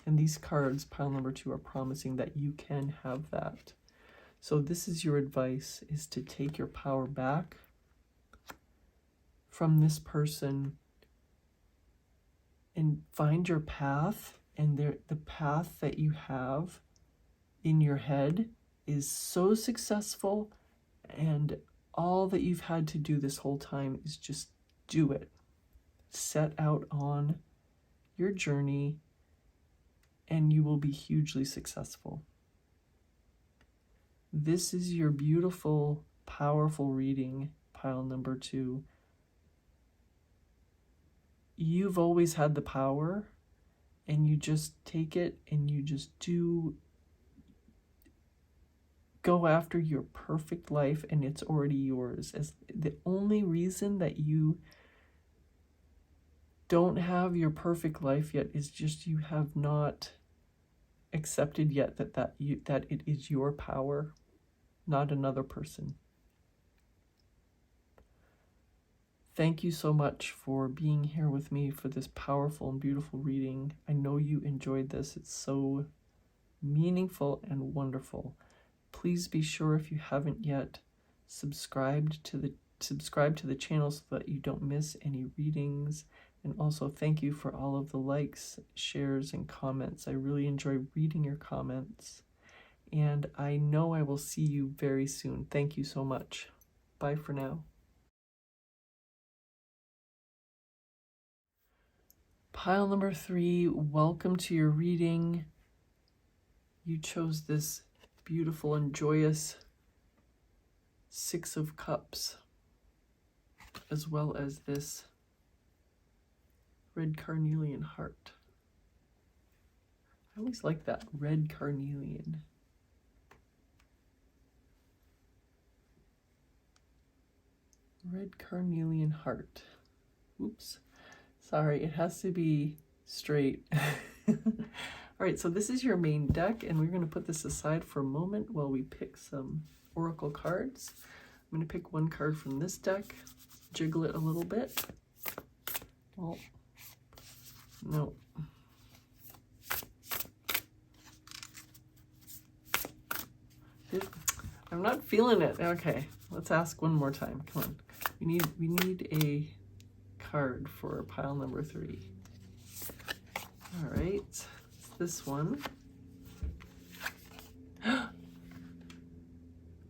And these cards, pile number 2, are promising that you can have that. So this is your advice, is to take your power back from this person and find your path. And the path that you have in your head is so successful, and all that you've had to do this whole time is just do it. Set out on your journey, and you will be hugely successful. This is your beautiful, powerful reading, pile number 2. You've always had the power, and you just take it and you just go after your perfect life, and it's already yours. As the only reason that you don't have your perfect life yet is just you have not accepted yet that it is your power, not another person. Thank you so much for being here with me for this powerful and beautiful reading. I know you enjoyed this. It's so meaningful and wonderful. Please be sure, if you haven't yet, subscribe to the channel so that you don't miss any readings. And also thank you for all of the likes, shares, and comments. I really enjoy reading your comments. And I know I will see you very soon. Thank you so much. Bye for now. Pile number 3, welcome to your reading. You chose this beautiful and joyous 6 of Cups, as well as this red carnelian heart. I always like that, red carnelian. Red carnelian heart. Oops. Sorry, it has to be straight. All right, so this is your main deck, and we're going to put this aside for a moment while we pick some oracle cards. I'm going to pick one card from this deck, jiggle it a little bit. Oh, no. I'm not feeling it. Okay, let's ask one more time. Come on. We need a card for pile number 3. All right, it's this one.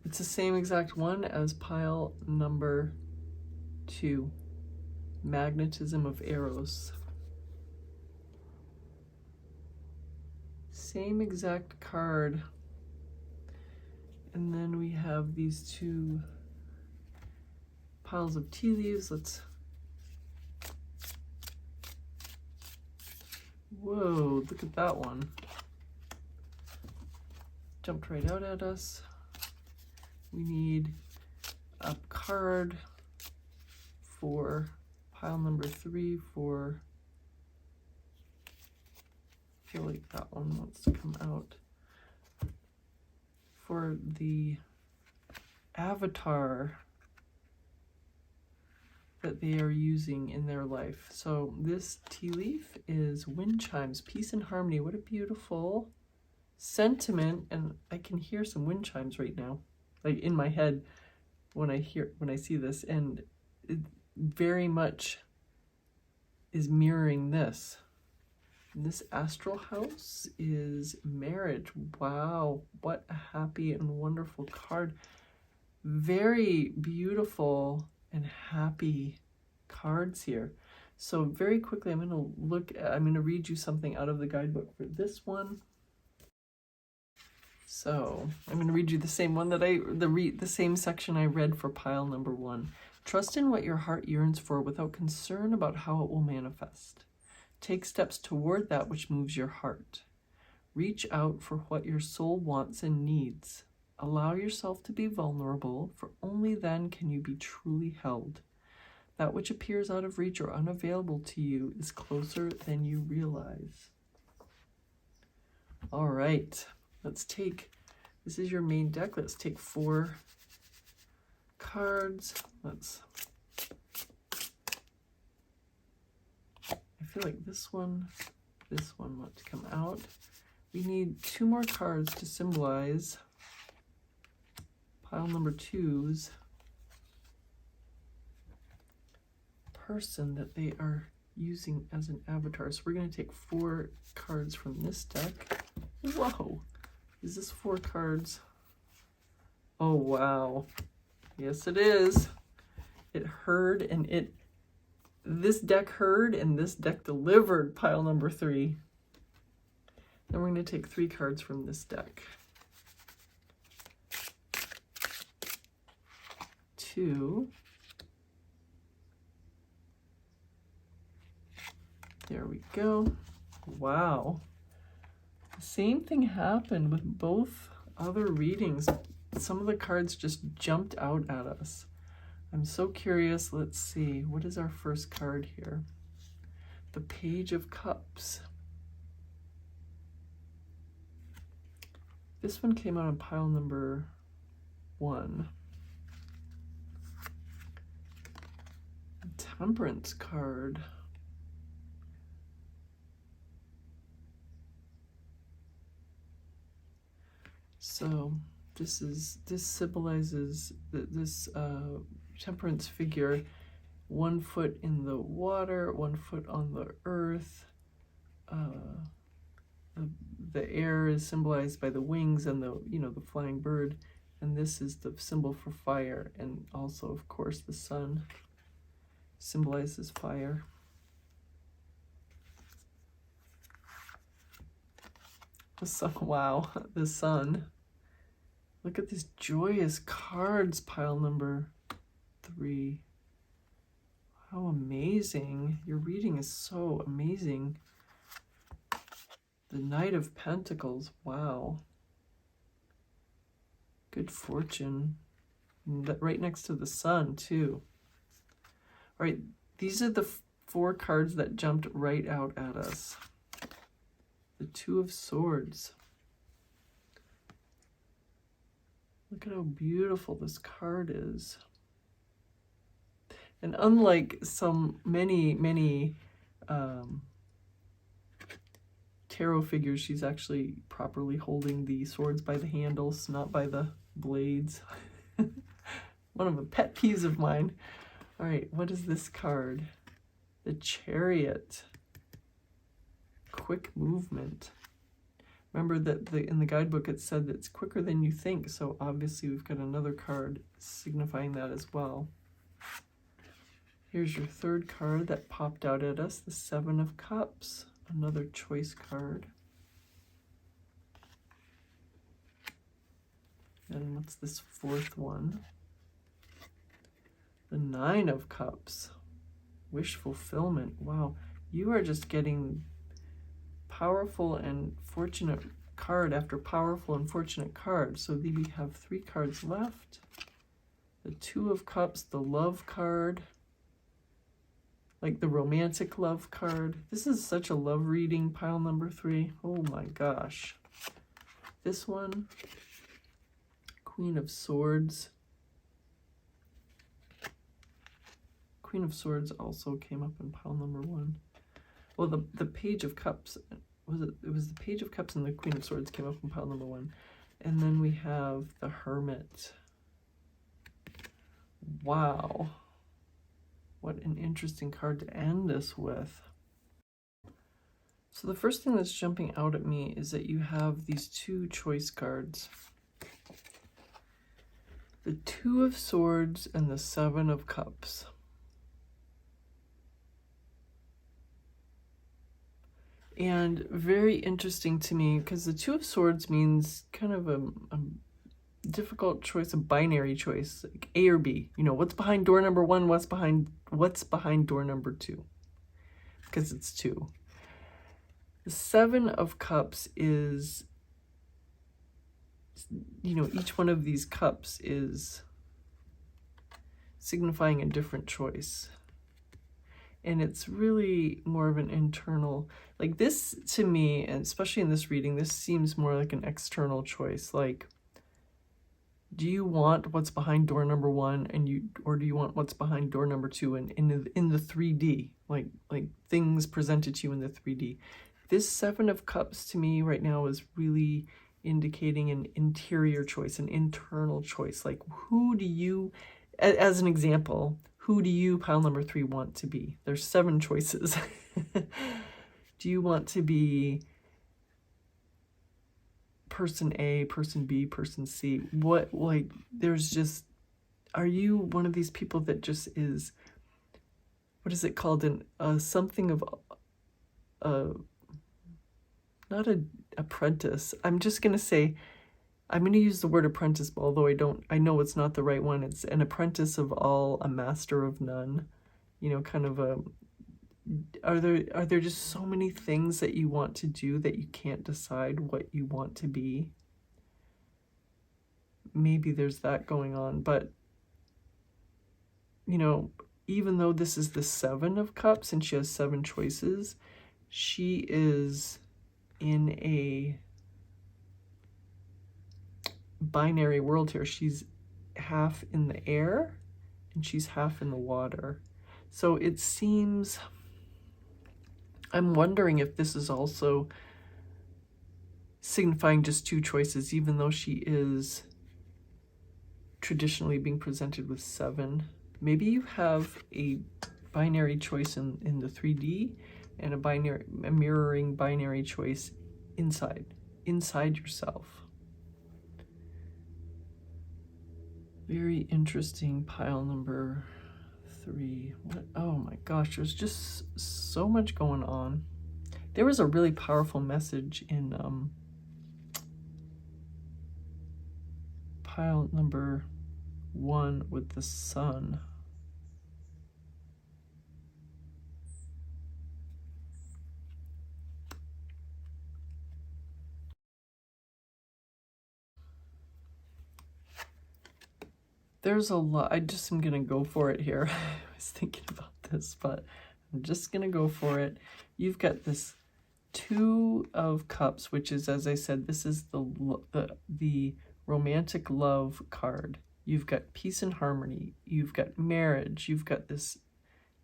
It's the same exact one as pile number 2, Magnetism of Eros. Same exact card. And then we have these 2 piles of tea leaves. Let's... Whoa, look at that one. Jumped right out at us. We need a card for pile number 3 for... I feel like that one wants to come out. For the avatar that they are using in their life. So this tea leaf is wind chimes, peace and harmony. What a beautiful sentiment. And I can hear some wind chimes right now, like in my head when I see this, and it very much is mirroring this. And this astral house is marriage. Wow, what a happy and wonderful card. Very beautiful and happy cards here. So very quickly, I'm going to read you something out of the guidebook for this one. So I'm going to read you the same one that the same section I read for pile number 1. Trust in what your heart yearns for without concern about how it will manifest. Take steps toward that which moves your heart. Reach out for what your soul wants and needs. Allow yourself to be vulnerable, for only then can you be truly held. That which appears out of reach or unavailable to you is closer than you realize. All right, this is your main deck. Let's take 4 cards. I feel like this one want to come out. We need 2 more cards to symbolize pile number 2's person that they are using as an avatar. So we're going to take 4 cards from this deck. Whoa! Is this 4 cards? Oh, wow. Yes, it is. It heard and this deck heard and this deck delivered pile number 3. Then we're going to take 3 cards from this deck. 2. There we go. Wow. The same thing happened with both other readings. Some of the cards just jumped out at us. I'm so curious. Let's see. What is our first card here? The Page of Cups. This one came out on pile number 1. Temperance card. So this symbolizes this temperance figure, 1 foot in the water, 1 foot on the earth. The air is symbolized by the wings and the flying bird, and this is the symbol for fire, and also of course the sun symbolizes fire. The sun, wow, the sun. Look at these joyous cards, pile number 3. How amazing. Your reading is so amazing. The Knight of Pentacles, wow. Good fortune. And right next to the sun, too. All right, these are the 4 cards that jumped right out at us. The Two of Swords. Look at how beautiful this card is. And unlike many tarot figures, she's actually properly holding the swords by the handles, not by the blades. One of the pet peeves of mine. All right, what is this card? The Chariot. Quick movement. Remember that in the guidebook it said that it's quicker than you think, so obviously we've got another card signifying that as well. Here's your 3rd card that popped out at us, the 7 of Cups, another choice card. And what's this 4th one? The 9 of Cups, wish fulfillment. Wow, you are just getting powerful and fortunate card after powerful and fortunate card. So we have 3 cards left. The 2 of Cups, the love card, like the romantic love card. This is such a love reading, pile number 3. Oh my gosh. This one, Queen of Swords. Queen of Swords also came up in pile number 1. Well, the Page of Cups, it was the Page of Cups and the Queen of Swords came up in pile number 1. And then we have the Hermit. Wow. What an interesting card to end this with. So the first thing that's jumping out at me is that you have these 2 choice cards. The 2 of Swords and the 7 of Cups. And very interesting to me because the 2 of Swords means kind of a difficult choice, a binary choice, like A or B. You know, what's behind door number 1, what's behind door number 2, because it's 2. The 7 of Cups is, you know, each one of these cups is signifying a different choice. And it's really more of an internal, like this to me, and especially in this reading, this seems more like an external choice. Like, do you want what's behind door number 1 or do you want what's behind door number 2 in the 3D, like things presented to you in the 3D? This 7 of Cups to me right now is really indicating an interior choice, an internal choice. Like, who do you, as an example, who do you, pile number 3, want to be? There's 7 choices. Do you want to be person A, person B, person C? What, like, there's just, are you one of these people that just is, what is it called? Something of, not an apprentice. I'm just going to say, I'm going to use the word apprentice, although I know it's not the right one. It's an apprentice of all, a master of none. You know, kind of a, are there just so many things that you want to do that you can't decide what you want to be? Maybe there's that going on, but, you know, even though this is the 7 of Cups and she has 7 choices, she is in a binary world here. She's half in the air and she's half in the water. So it seems, I'm wondering if this is also signifying just 2 choices, even though she is traditionally being presented with 7. Maybe you have a binary choice in the 3D and a mirroring binary choice inside yourself. Very interesting, pile number 3. What? Oh my gosh, there's just so much going on. There was a really powerful message in pile number 1 with the Sun. There's a lot. I just am going to go for it here. I was thinking about this, but I'm just going to go for it. You've got this 2 of Cups, which is, as I said, this is the romantic love card. You've got peace and harmony. You've got marriage. You've got this,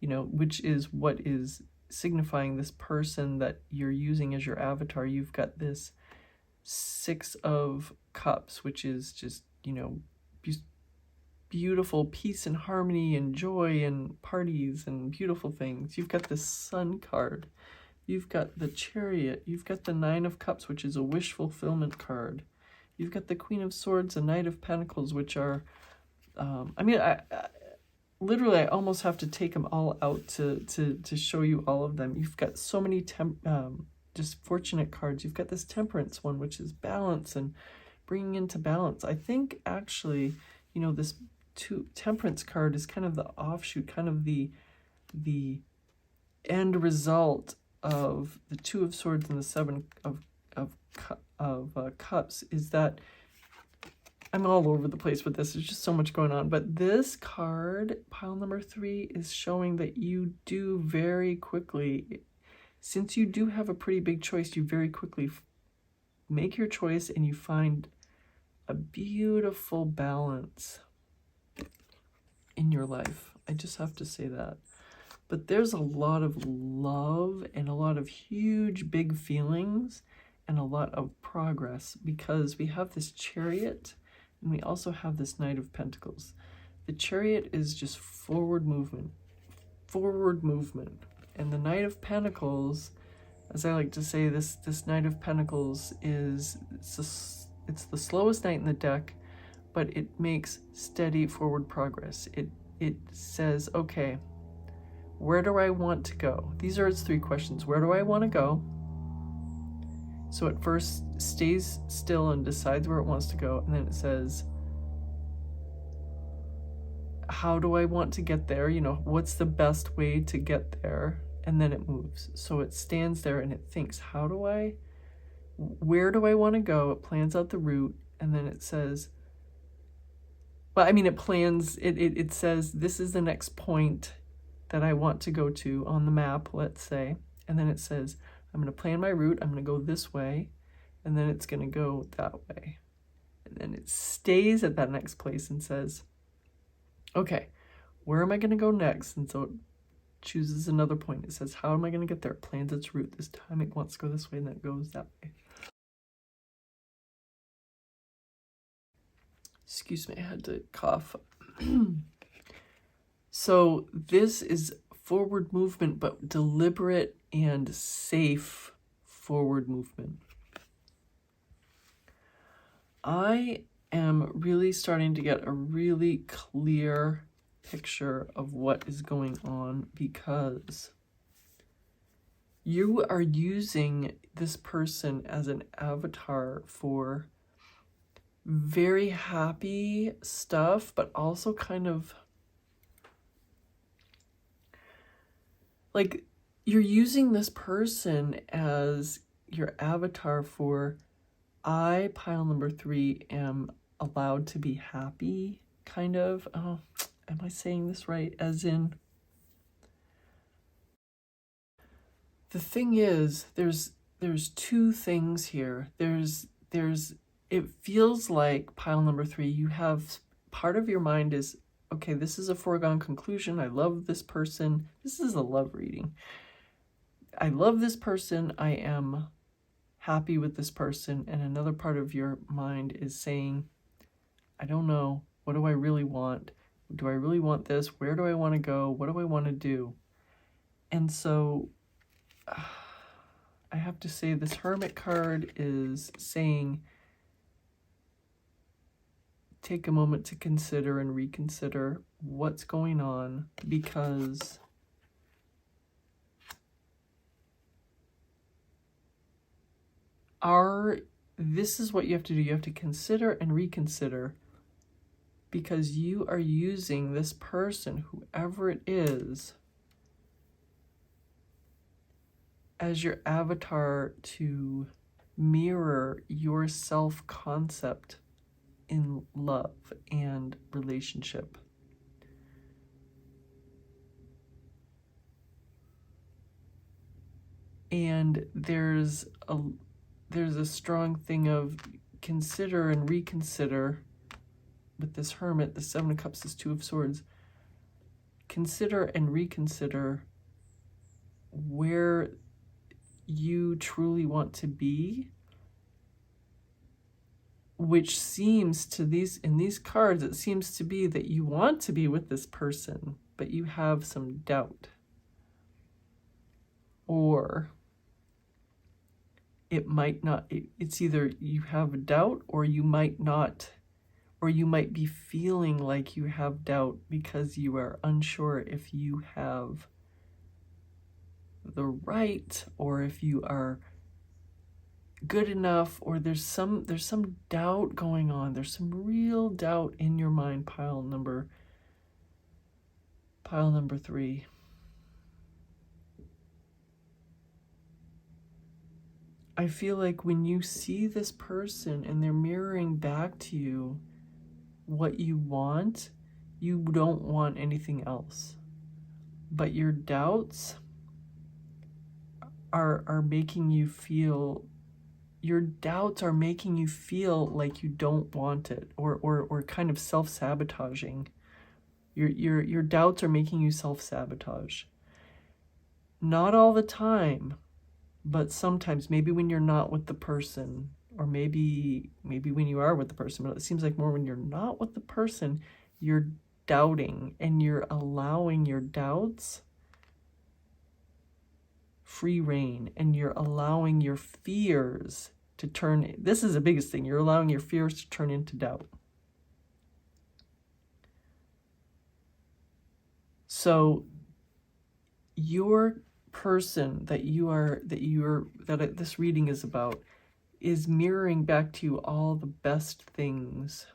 you know, which is what is signifying this person that you're using as your avatar. You've got this 6 of Cups, which is just, you know, beautiful peace and harmony and joy and parties and beautiful things. You've got the Sun card. You've got the Chariot. You've got the 9 of Cups, which is a wish fulfillment card. You've got the Queen of Swords and Knight of Pentacles, which are, I mean, I literally, I almost have to take them all out to show you all of them. You've got so many just fortunate cards. You've got this Temperance one, which is balance and bringing into balance. I think actually, you know, this Temperance card is kind of the offshoot, kind of the end result of the 2 of Swords and the 7 of Cups. Is that I'm all over the place with this. There's just so much going on. But this card, pile number 3, is showing that you do very quickly, since you do have a pretty big choice, you very quickly make your choice and you find a beautiful balance in your life. I just have to say that. But there's a lot of love and a lot of huge, big feelings and a lot of progress, because we have this Chariot and we also have this Knight of Pentacles. The Chariot is just forward movement. And the Knight of Pentacles, as I like to say, this Knight of Pentacles is, it's the slowest knight in the deck, but it makes steady forward progress. It says, okay, where do I want to go? These are its 3 questions. Where do I want to go? So it first stays still and decides where it wants to go, and then it says, how do I want to get there? You know, what's the best way to get there? And then it moves. So it stands there and it thinks, where do I want to go? It plans out the route, and then it says, well, I mean, it says, this is the next point that I want to go to on the map, let's say. And then it says, I'm going to plan my route. I'm going to go this way. And then it's going to go that way. And then it stays at that next place and says, okay, where am I going to go next? And so it chooses another point. It says, how am I going to get there? It plans its route. This time it wants to go this way, and then it goes that way. Excuse me, I had to cough. So this is forward movement, but deliberate and safe forward movement. I am really starting to get a really clear picture of what is going on, because you are using this person as an avatar for very happy stuff, but also kind of like you're using this person as your avatar for, I, pile number 3, am allowed to be happy, kind of. Oh, am I saying this right? As in, the thing is, there's 2 things here. It feels like, pile number 3, you have part of your mind is, okay, this is a foregone conclusion. I love this person. This is a love reading. I love this person. I am happy with this person. And another part of your mind is saying, I don't know. What do I really want? Do I really want this? Where do I want to go? What do I want to do? And so I have to say, this Hermit card is saying, take a moment to consider and reconsider what's going on, because this is what you have to do. You have to consider and reconsider because you are using this person, whoever it is, as your avatar to mirror your self-concept in love and relationship. And there's a strong thing of consider and reconsider with this Hermit. The Seven of Cups is Two of Swords. Consider and reconsider where you truly want to be, which seems to in these cards, it seems to be that you want to be with this person, but you have some doubt. Or it might not, it's either you have a doubt or you might not, or you might be feeling like you have doubt because you are unsure if you have the right, or if you are good enough, or there's some doubt going on. There's some real doubt in your mind. Pile number 3. I feel like when you see this person and they're mirroring back to you what you want, you don't want anything else. But your doubts are making you feel, your doubts are making you feel like you don't want it, or kind of self-sabotaging. Your doubts are making you self-sabotage. Not all the time, but sometimes, maybe when you're not with the person, or maybe when you are with the person, but it seems like more when you're not with the person, you're doubting, and you're allowing your doubts free reign, and you're allowing your fears to turn, this is the biggest thing, you're allowing your fears to turn into doubt. So your person that this reading is about is mirroring back to you all the best things,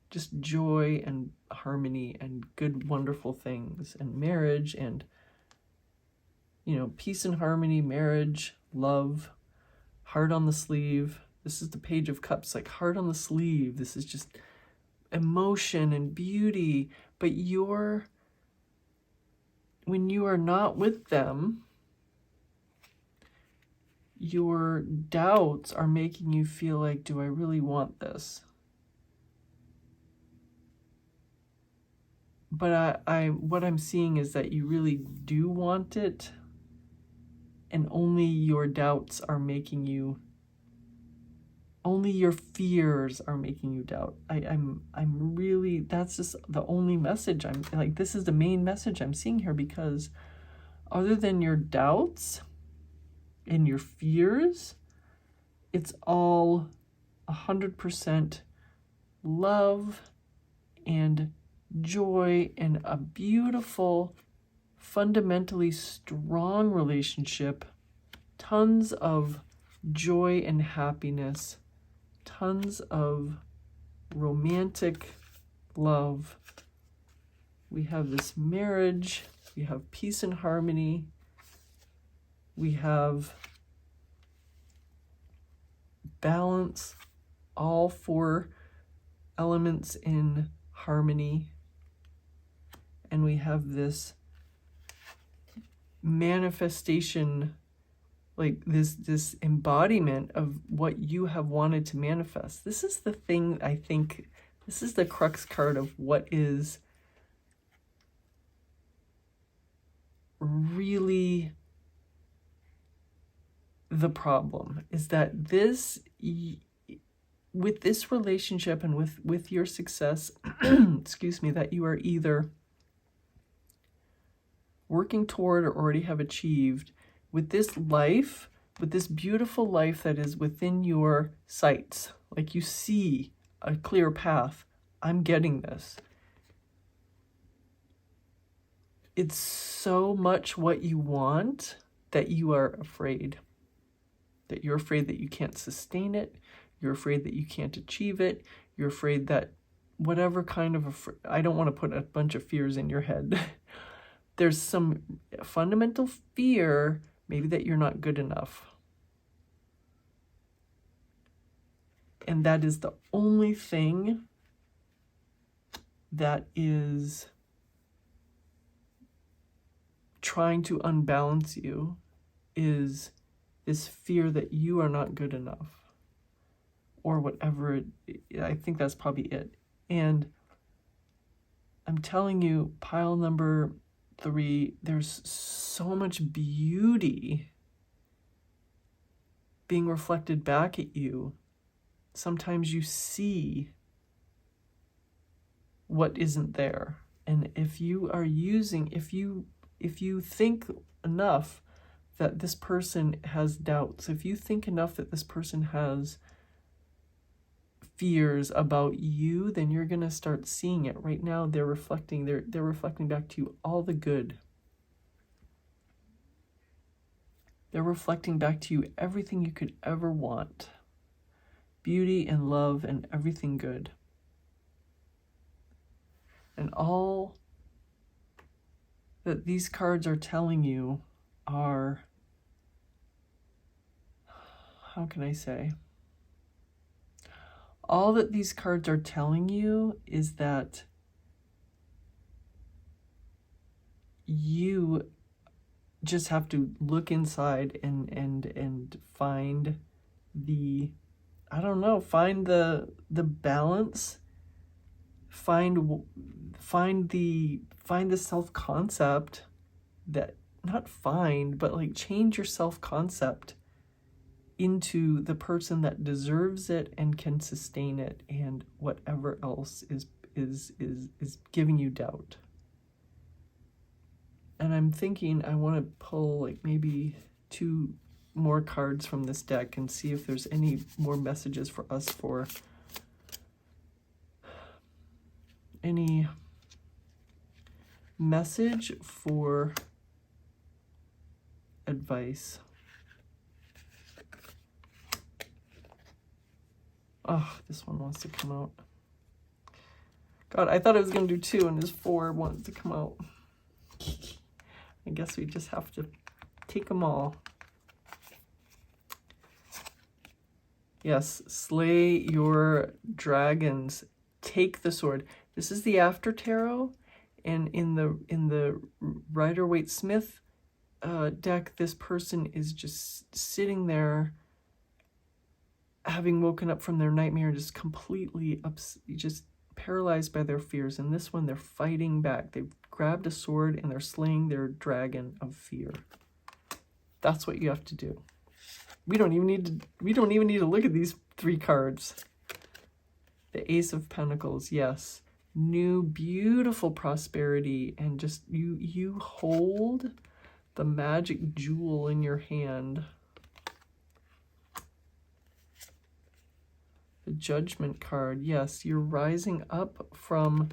just joy and harmony and good, wonderful things, and marriage, and peace and harmony, marriage, love, heart on the sleeve. This is the Page of Cups, like heart on the sleeve. This is just emotion and beauty. But when you are not with them, your doubts are making you feel like, do I really want this? But what I'm seeing is that you really do want it, and only your doubts are making you, only your fears are making you doubt. I'm really, that's just the only message. I'm like, this is the main message I'm seeing here, because other than your doubts and your fears, it's all 100% love and joy and a beautiful, fundamentally strong relationship, tons of joy and happiness, tons of romantic love. We have this marriage, we have peace and harmony, we have balance, all 4 elements in harmony, and we have this manifestation, like this embodiment of what you have wanted to manifest. This is the thing, I think, this is the crux card of what is really the problem, is that with this relationship and with your success, excuse me, that you are either working toward or already have achieved, with this life, with this beautiful life that is within your sights, like you see a clear path, I'm getting this. It's so much what you want that you are afraid. That you're afraid that you can't sustain it. You're afraid that you can't achieve it. You're afraid that whatever kind of I don't want to put a bunch of fears in your head. There's some fundamental fear, maybe that you're not good enough. And that is the only thing that is trying to unbalance you, is this fear that you are not good enough, or whatever. I think that's probably it. And I'm telling you, pile number 3, there's so much beauty being reflected back at you. Sometimes you see what isn't there. And if you are using, if you think enough that this person has doubts, if you think enough that this person has fears about you, then you're going to start seeing it. Right now they're reflecting back to you all the good. They're reflecting back to you everything you could ever want. Beauty and love and everything good. And all that these cards are telling you are, how can I say? All that these cards are telling you is that you just have to look inside and find the, I don't know, find the balance, find the self-concept that, not find, but like change your self-concept into the person that deserves it and can sustain it, and whatever else is giving you doubt. And I'm thinking I want to pull like maybe 2 more cards from this deck and see if there's any more messages for us, for any message for advice. Oh, this one wants to come out. God, I thought I was going to do 2 and this 4 wants to come out. I guess we just have to take them all. Yes, slay your dragons. Take the sword. This is the After Tarot, and in the Rider-Waite-Smith deck, this person is just sitting there, having woken up from their nightmare, just completely just paralyzed by their fears. And this one, they're fighting back. They've grabbed a sword and they're slaying their dragon of fear. That's what you have to do. We don't even need to look at these 3 cards. The Ace of Pentacles, yes. New, beautiful prosperity, and just you hold the magic jewel in your hand. The Judgment card, yes, you're rising up from,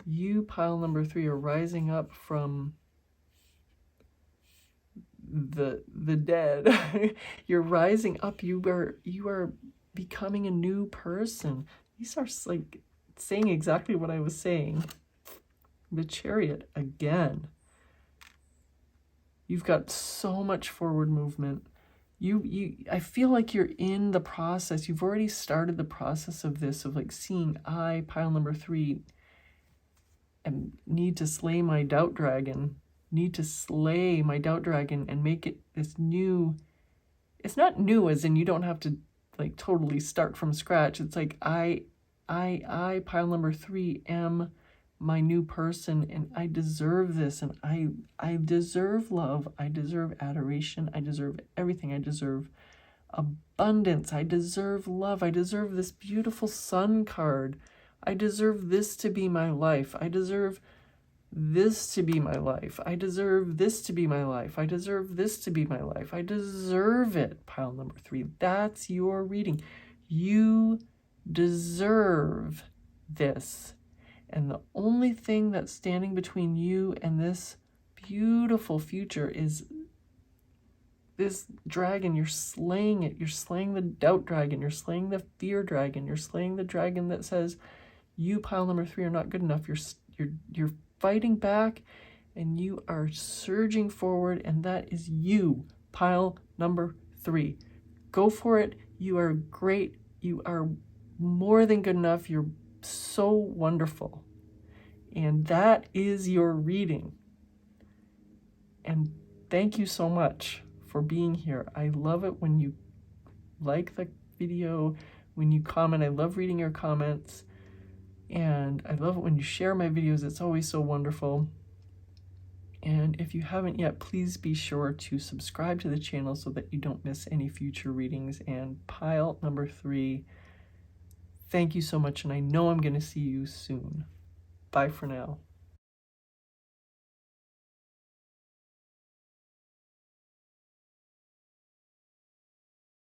you, pile number 3, are rising up from the dead. You're rising up. You are becoming a new person. These are like saying exactly what I was saying. The Chariot again. You've got so much forward movement. I feel like you're in the process. You've already started the process of this, of like seeing, I, pile number 3, and need to slay my doubt dragon. Need to slay my doubt dragon and make it this new. It's not new as in you don't have to like totally start from scratch. It's like I pile number 3 am my new person, and I deserve this, and I deserve love, I deserve adoration, I deserve everything, I deserve abundance, I deserve love, I deserve this beautiful Sun card, I deserve this to be my life, I deserve this to be my life, I deserve this to be my life, I deserve this to be my life, I deserve it, pile number 3. That's your reading. You deserve this. And the only thing that's standing between you and this beautiful future is this dragon. You're slaying it. You're slaying the doubt dragon. You're slaying the fear dragon. You're slaying the dragon that says You, pile number 3, are not good enough. You're fighting back, and you are surging forward, and that is you, pile number 3. Go for it. You are great. You are more than good enough. You're so wonderful. And that is your reading. And thank you so much for being here. I love it when you like the video, when you comment. I love reading your comments. And I love it when you share my videos. It's always so wonderful. And if you haven't yet, please be sure to subscribe to the channel so that you don't miss any future readings. And pile number 3, thank you so much. And I know I'm going to see you soon. Bye for now.